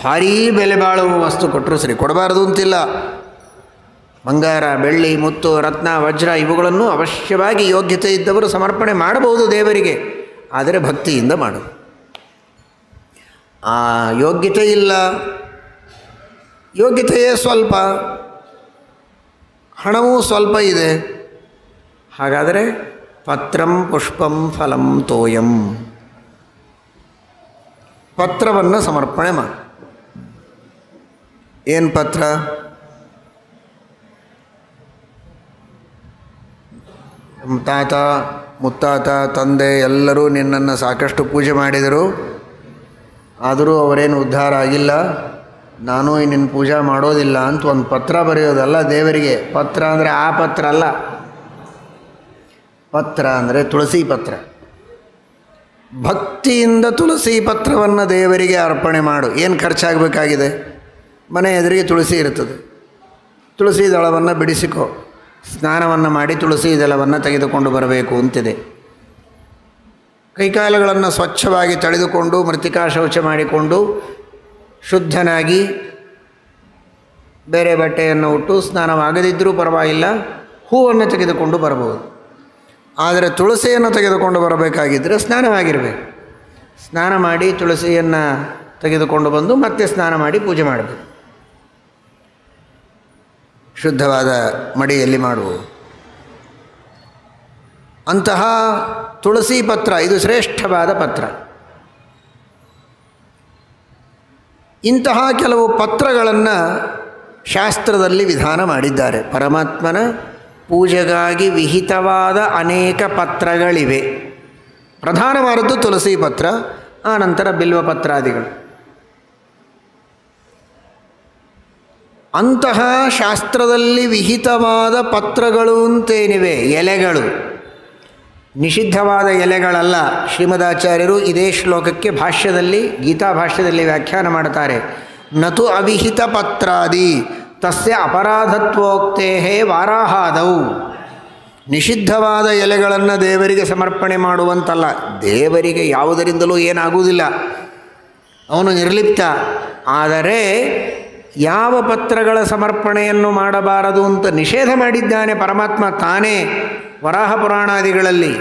ಭಾರೀ ಬೆಲೆ ಬಾಳುವ ವಸ್ತು ಕೊಟ್ಟರೂ ಸರಿ. ಕೊಡಬಾರದು ಅಂತಿಲ್ಲ. ಬಂಗಾರ, ಬೆಳ್ಳಿ, ಮುತ್ತು, ರತ್ನ, ವಜ್ರ ಇವುಗಳನ್ನು ಅವಶ್ಯವಾಗಿ ಯೋಗ್ಯತೆ ಇದ್ದವರು ಸಮರ್ಪಣೆ ಮಾಡಬಹುದು ದೇವರಿಗೆ. ಆದರೆ ಭಕ್ತಿಯಿಂದ ಮಾಡು. ಆ ಯೋಗ್ಯತೆ ಇಲ್ಲ, ಯೋಗ್ಯತೆಯೇ ಸ್ವಲ್ಪ, ಹಣವೂ ಸ್ವಲ್ಪ ಇದೆ. ಹಾಗಾದರೆ ಪತ್ರಂ ಪುಷ್ಪಂ ಫಲಂ ತೋಯಂ, ಪತ್ರವನ್ನು ಸಮರ್ಪಣೆ ಮಾಡು. ಏನು ಪತ್ರ? ತಾತ, ಮುತ್ತಾತ, ತಂದೆ ಎಲ್ಲರೂ ನಿನ್ನನ್ನು ಸಾಕಷ್ಟು ಪೂಜೆ ಮಾಡಿದರು, ಆದರೂ ಅವರೇನು ಉದ್ಧಾರ ಆಗಿಲ್ಲ, ನಾನು ನಿನ್ನ ಪೂಜೆ ಮಾಡೋದಿಲ್ಲ ಅಂತ ಒಂದು ಪತ್ರ ಬರೆಯೋದಲ್ಲ ದೇವರಿಗೆ. ಪತ್ರ ಅಂದರೆ ಆ ಪತ್ರ ಅಲ್ಲ, ಪತ್ರ ಅಂದರೆ ತುಳಸಿ ಪತ್ರ. ಭಕ್ತಿಯಿಂದ ತುಳಸಿ ಪತ್ರವನ್ನು ದೇವರಿಗೆ ಅರ್ಪಣೆ ಮಾಡು. ಏನು ಖರ್ಚಾಗಬೇಕಾಗಿದೆ? ಮನೆ ಎದುರಿಗೆ ತುಳಸಿ ಇರ್ತದೆ, ತುಳಸಿ ದಳವನ್ನು ಬಿಡಿಸಿಕೊ, ಸ್ನಾನವನ್ನು ಮಾಡಿ ತುಳಸಿ ದಳವನ್ನು ತೆಗೆದುಕೊಂಡು ಬರಬೇಕು ಅಂತಿದೆ. ಕೈಕಾಲುಗಳನ್ನು ಸ್ವಚ್ಛವಾಗಿ ತೊಳೆದುಕೊಂಡು ಮೃತ್ತಿಕಾ ಶೌಚ ಮಾಡಿಕೊಂಡು ಶುದ್ಧನಾಗಿ ಬೇರೆ ಬಟ್ಟೆಯನ್ನು ಉಟ್ಟು ಸ್ನಾನವಾಗದಿದ್ದರೂ ಪರವಾಗಿಲ್ಲ, ಹೂವನ್ನು ತೆಗೆದುಕೊಂಡು ಬರಬಹುದು. ಆದರೆ ತುಳಸಿಯನ್ನು ತೆಗೆದುಕೊಂಡು ಬರಬೇಕಾಗಿದ್ದರೆ ಸ್ನಾನವಾಗಿರಬೇಕು. ಸ್ನಾನ ಮಾಡಿ ತುಳಸಿಯನ್ನು ತೆಗೆದುಕೊಂಡು ಬಂದು ಮತ್ತೆ ಸ್ನಾನ ಮಾಡಿ ಪೂಜೆ ಮಾಡಬೇಕು. ಶುದ್ಧವಾದ ಮಡಿಯಲ್ಲಿ ಮಾಡುವುದು. ಅಂತಹ ತುಳಸಿ ಪತ್ರ ಇದು ಶ್ರೇಷ್ಠವಾದ ಪತ್ರ. ಇಂತಹ ಕೆಲವು ಪತ್ರಗಳನ್ನು ಶಾಸ್ತ್ರದಲ್ಲಿ ವಿಧಾನ ಮಾಡಿದ್ದಾರೆ. ಪರಮಾತ್ಮನ ಪೂಜೆಗಾಗಿ ವಿಹಿತವಾದ ಅನೇಕ ಪತ್ರಗಳಿವೆ. ಪ್ರಧಾನವಾದದ್ದು ತುಳಸಿ ಪತ್ರ, ಆನಂತರ ಬಿಲ್ವಪತ್ರಾದಿಗಳು. ಅಂತಹ ಶಾಸ್ತ್ರದಲ್ಲಿ ವಿಹಿತವಾದ ಪತ್ರಗಳು ಅಂತೇನಿವೆ, ಎಲೆಗಳು, ನಿಷಿದ್ಧವಾದ ಎಲೆಗಳಲ್ಲ. ಶ್ರೀಮದಾಚಾರ್ಯರು ಇದೇ ಶ್ಲೋಕಕ್ಕೆ ಭಾಷ್ಯದಲ್ಲಿ, ಗೀತಾ ಭಾಷ್ಯದಲ್ಲಿ ವ್ಯಾಖ್ಯಾನ ಮಾಡ್ತಾರೆ. ನತು ಅವಿಹಿತ ಪತ್ರಾದಿ ತಸ್ಯ ಅಪರಾಧತ್ವೋಕ್ತೇ ವಾರಾಹಾದೌ. ನಿಷಿದ್ಧವಾದ ಎಲೆಗಳನ್ನು ದೇವರಿಗೆ ಸಮರ್ಪಣೆ ಮಾಡುವಂತಲ್ಲ. ದೇವರಿಗೆ ಯಾವುದರಿಂದಲೂ ಏನಾಗುವುದಿಲ್ಲ, ಅವನು ನಿರ್ಲಿಪ್ತ. ಆದರೆ ಯಾವ ಪತ್ರಗಳ ಸಮರ್ಪಣೆಯನ್ನು ಮಾಡಬಾರದು ಅಂತ ನಿಷೇಧ ಮಾಡಿದ್ದಾನೆ ಪರಮಾತ್ಮ ತಾನೇ ವರಾಹ ಪುರಾಣಾದಿಗಳಲ್ಲಿ.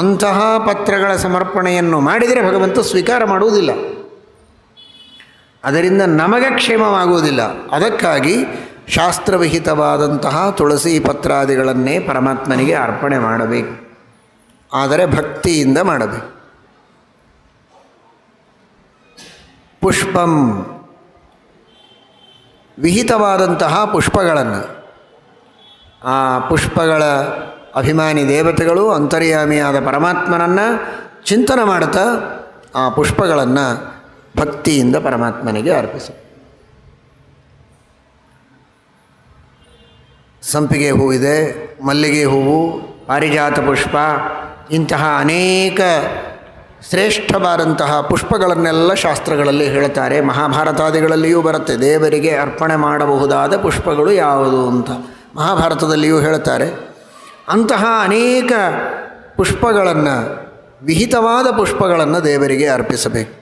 ಅಂತಹ ಪತ್ರಗಳ ಸಮರ್ಪಣೆಯನ್ನು ಮಾಡಿದರೆ ಭಗವಂತ ಸ್ವೀಕಾರ ಮಾಡುವುದಿಲ್ಲ, ಅದರಿಂದ ನಮಗೆ ಕ್ಷೇಮವಾಗುವುದಿಲ್ಲ. ಅದಕ್ಕಾಗಿ ಶಾಸ್ತ್ರವಿಹಿತವಾದಂತಹ ತುಳಸಿ ಪತ್ರಾದಿಗಳನ್ನೇ ಪರಮಾತ್ಮನಿಗೆ ಅರ್ಪಣೆ ಮಾಡಬೇಕು, ಆದರೆ ಭಕ್ತಿಯಿಂದ ಮಾಡಬೇಕು. ಪುಷ್ಪಂ, ವಿಹಿತವಾದಂತಹ ಪುಷ್ಪಗಳನ್ನು, ಆ ಪುಷ್ಪಗಳ ಅಭಿಮಾನಿ ದೇವತೆಗಳು ಅಂತರ್ಯಾಮಿಯಾದ ಪರಮಾತ್ಮನನ್ನು ಚಿಂತನೆ ಮಾಡುತ್ತಾ ಆ ಪುಷ್ಪಗಳನ್ನು ಭಕ್ತಿಯಿಂದ ಪರಮಾತ್ಮನಿಗೆ ಅರ್ಪಿಸು. ಸಂಪಿಗೆ ಹೂವಿದೆ, ಮಲ್ಲಿಗೆ ಹೂವು, ಪಾರಿಜಾತ ಪುಷ್ಪ, ಇಂತಹ ಅನೇಕ ಶ್ರೇಷ್ಠವಾದಂತಹ ಪುಷ್ಪಗಳನ್ನೆಲ್ಲ ಶಾಸ್ತ್ರಗಳಲ್ಲಿ ಹೇಳ್ತಾರೆ. ಮಹಾಭಾರತಾದಿಗಳಲ್ಲಿಯೂ ಬರುತ್ತೆ, ದೇವರಿಗೆ ಅರ್ಪಣೆ ಮಾಡಬಹುದಾದ ಪುಷ್ಪಗಳು ಯಾವುದು ಅಂತ ಮಹಾಭಾರತದಲ್ಲಿಯೂ ಹೇಳ್ತಾರೆ. ಅಂತಹ ಅನೇಕ ಪುಷ್ಪಗಳನ್ನು, ವಿಹಿತವಾದ ಪುಷ್ಪಗಳನ್ನು ದೇವರಿಗೆ ಅರ್ಪಿಸಬೇಕು.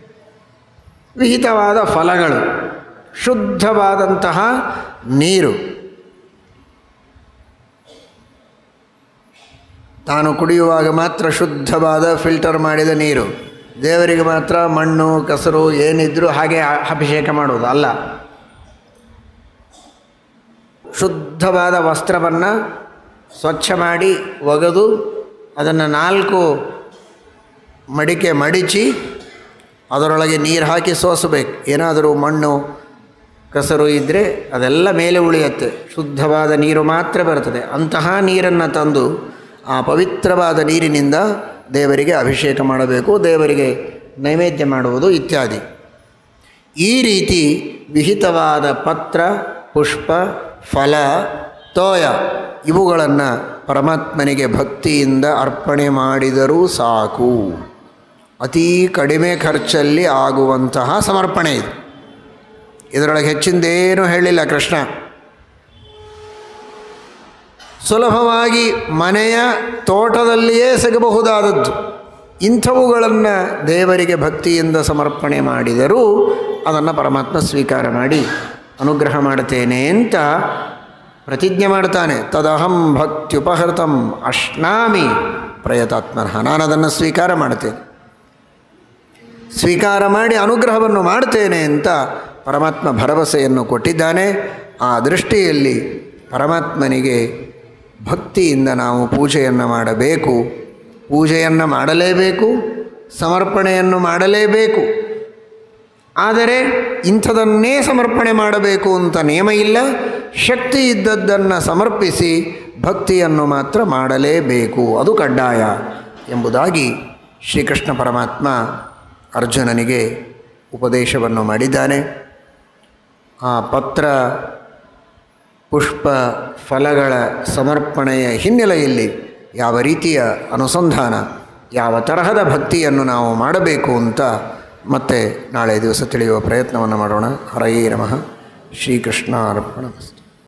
ವಿಹಿತವಾದ ಫಲಗಳು, ಶುದ್ಧವಾದಂತಹ ನೀರು, ತಾನು ಕುಡಿಯುವಾಗ ಮಾತ್ರ ಶುದ್ಧವಾದ ಫಿಲ್ಟರ್ ಮಾಡಿದ ನೀರು, ದೇವರಿಗೆ ಮಾತ್ರ ಮಣ್ಣು ಕೆಸರು ಏನಿದ್ರೂ ಹಾಗೆ ಅಭಿಷೇಕ ಮಾಡುವುದು ಅಲ್ಲ. ಶುದ್ಧವಾದ ವಸ್ತ್ರವನ್ನು ಸ್ವಚ್ಛ ಮಾಡಿ ಒಗೆದು ಅದನ್ನು 4 ಮಡಿಕೆ ಮಡಿಚಿ ಅದರೊಳಗೆ ನೀರು ಹಾಕಿ ಸೋಸಬೇಕು. ಏನಾದರೂ ಮಣ್ಣು ಕೆಸರು ಇದ್ದರೆ ಅದೆಲ್ಲ ಮೇಲೆ ಉಳಿಯುತ್ತೆ, ಶುದ್ಧವಾದ ನೀರು ಮಾತ್ರ ಬರ್ತದೆ. ಅಂತಹ ನೀರನ್ನು ತಂದು ಆ ಪವಿತ್ರವಾದ ನೀರಿನಿಂದ ದೇವರಿಗೆ ಅಭಿಷೇಕ ಮಾಡಬೇಕು, ದೇವರಿಗೆ ನೈವೇದ್ಯ ಮಾಡುವುದು ಇತ್ಯಾದಿ. ಈ ರೀತಿ ವಿಹಿತವಾದ ಪತ್ರ, ಪುಷ್ಪ, ಫಲ, ತೋಯ ಇವುಗಳನ್ನು ಪರಮಾತ್ಮನಿಗೆ ಭಕ್ತಿಯಿಂದ ಅರ್ಪಣೆ ಮಾಡಿದರೂ ಸಾಕು. ಅತೀ ಕಡಿಮೆ ಖರ್ಚಲ್ಲಿ ಆಗುವಂತಹ ಸಮರ್ಪಣೆ ಇದು. ಇದರೊಳಗೆ ಹೆಚ್ಚಿಂದೇನೂ ಹೇಳಿಲ್ಲ ಕೃಷ್ಣ. ಸುಲಭವಾಗಿ ಮನೆಯ ತೋಟದಲ್ಲಿಯೇ ಸಿಗಬಹುದಾದದ್ದು ಇಂಥವುಗಳನ್ನು ದೇವರಿಗೆ ಭಕ್ತಿಯಿಂದ ಸಮರ್ಪಣೆ ಮಾಡಿದರೂ ಅದನ್ನು ಪರಮಾತ್ಮ ಸ್ವೀಕಾರ ಮಾಡಿ ಅನುಗ್ರಹ ಮಾಡ್ತೇನೆ ಅಂತ ಪ್ರತಿಜ್ಞೆ ಮಾಡ್ತಾನೆ. ತದಹಂ ಭಕ್ತ್ಯುಪಹೃತಂ ಅಶ್ನಾಮಿ ಪ್ರಯತಾತ್ಮನಃ, ನಾನು ಅದನ್ನು ಸ್ವೀಕಾರ ಮಾಡ್ತೇನೆ, ಸ್ವೀಕಾರ ಮಾಡಿ ಅನುಗ್ರಹವನ್ನು ಮಾಡ್ತೇನೆ ಅಂತ ಪರಮಾತ್ಮ ಭರವಸೆಯನ್ನು ಕೊಟ್ಟಿದ್ದಾನೆ. ಆ ದೃಷ್ಟಿಯಲ್ಲಿ ಪರಮಾತ್ಮನಿಗೆ ಭಕ್ತಿಯಿಂದ ನಾವು ಪೂಜೆಯನ್ನು ಮಾಡಬೇಕು, ಪೂಜೆಯನ್ನು ಮಾಡಲೇಬೇಕು, ಸಮರ್ಪಣೆಯನ್ನು ಮಾಡಲೇಬೇಕು. ಆದರೆ ಇಂಥದನ್ನೇ ಸಮರ್ಪಣೆ ಮಾಡಬೇಕು ಅಂತ ನಿಯಮ ಇಲ್ಲ. ಶಕ್ತಿ ಇದ್ದದ್ದನ್ನು ಸಮರ್ಪಿಸಿ ಭಕ್ತಿಯನ್ನು ಮಾತ್ರ ಮಾಡಲೇಬೇಕು, ಅದು ಕಡ್ಡಾಯ ಎಂಬುದಾಗಿ ಶ್ರೀಕೃಷ್ಣ ಪರಮಾತ್ಮ ಅರ್ಜುನನಿಗೆ ಉಪದೇಶವನ್ನು ಮಾಡಿದ್ದಾನೆ. ಆ ಪತ್ರ, ಪುಷ್ಪ, ಫಲಗಳ ಸಮರ್ಪಣೆಯ ಹಿನ್ನೆಲೆಯಲ್ಲಿ ಯಾವ ರೀತಿಯ ಅನುಸಂಧಾನ, ಯಾವ ತರಹದ ಭಕ್ತಿಯನ್ನು ನಾವು ಮಾಡಬೇಕು ಅಂತ ಮತ್ತೆ ನಾಳೆ ದಿವಸ ತಿಳಿಯುವ ಪ್ರಯತ್ನವನ್ನು ಮಾಡೋಣ. ಹರಯೇ ನಮಃ. ಶ್ರೀಕೃಷ್ಣ ಅರ್ಪಣಮಸ್ತು.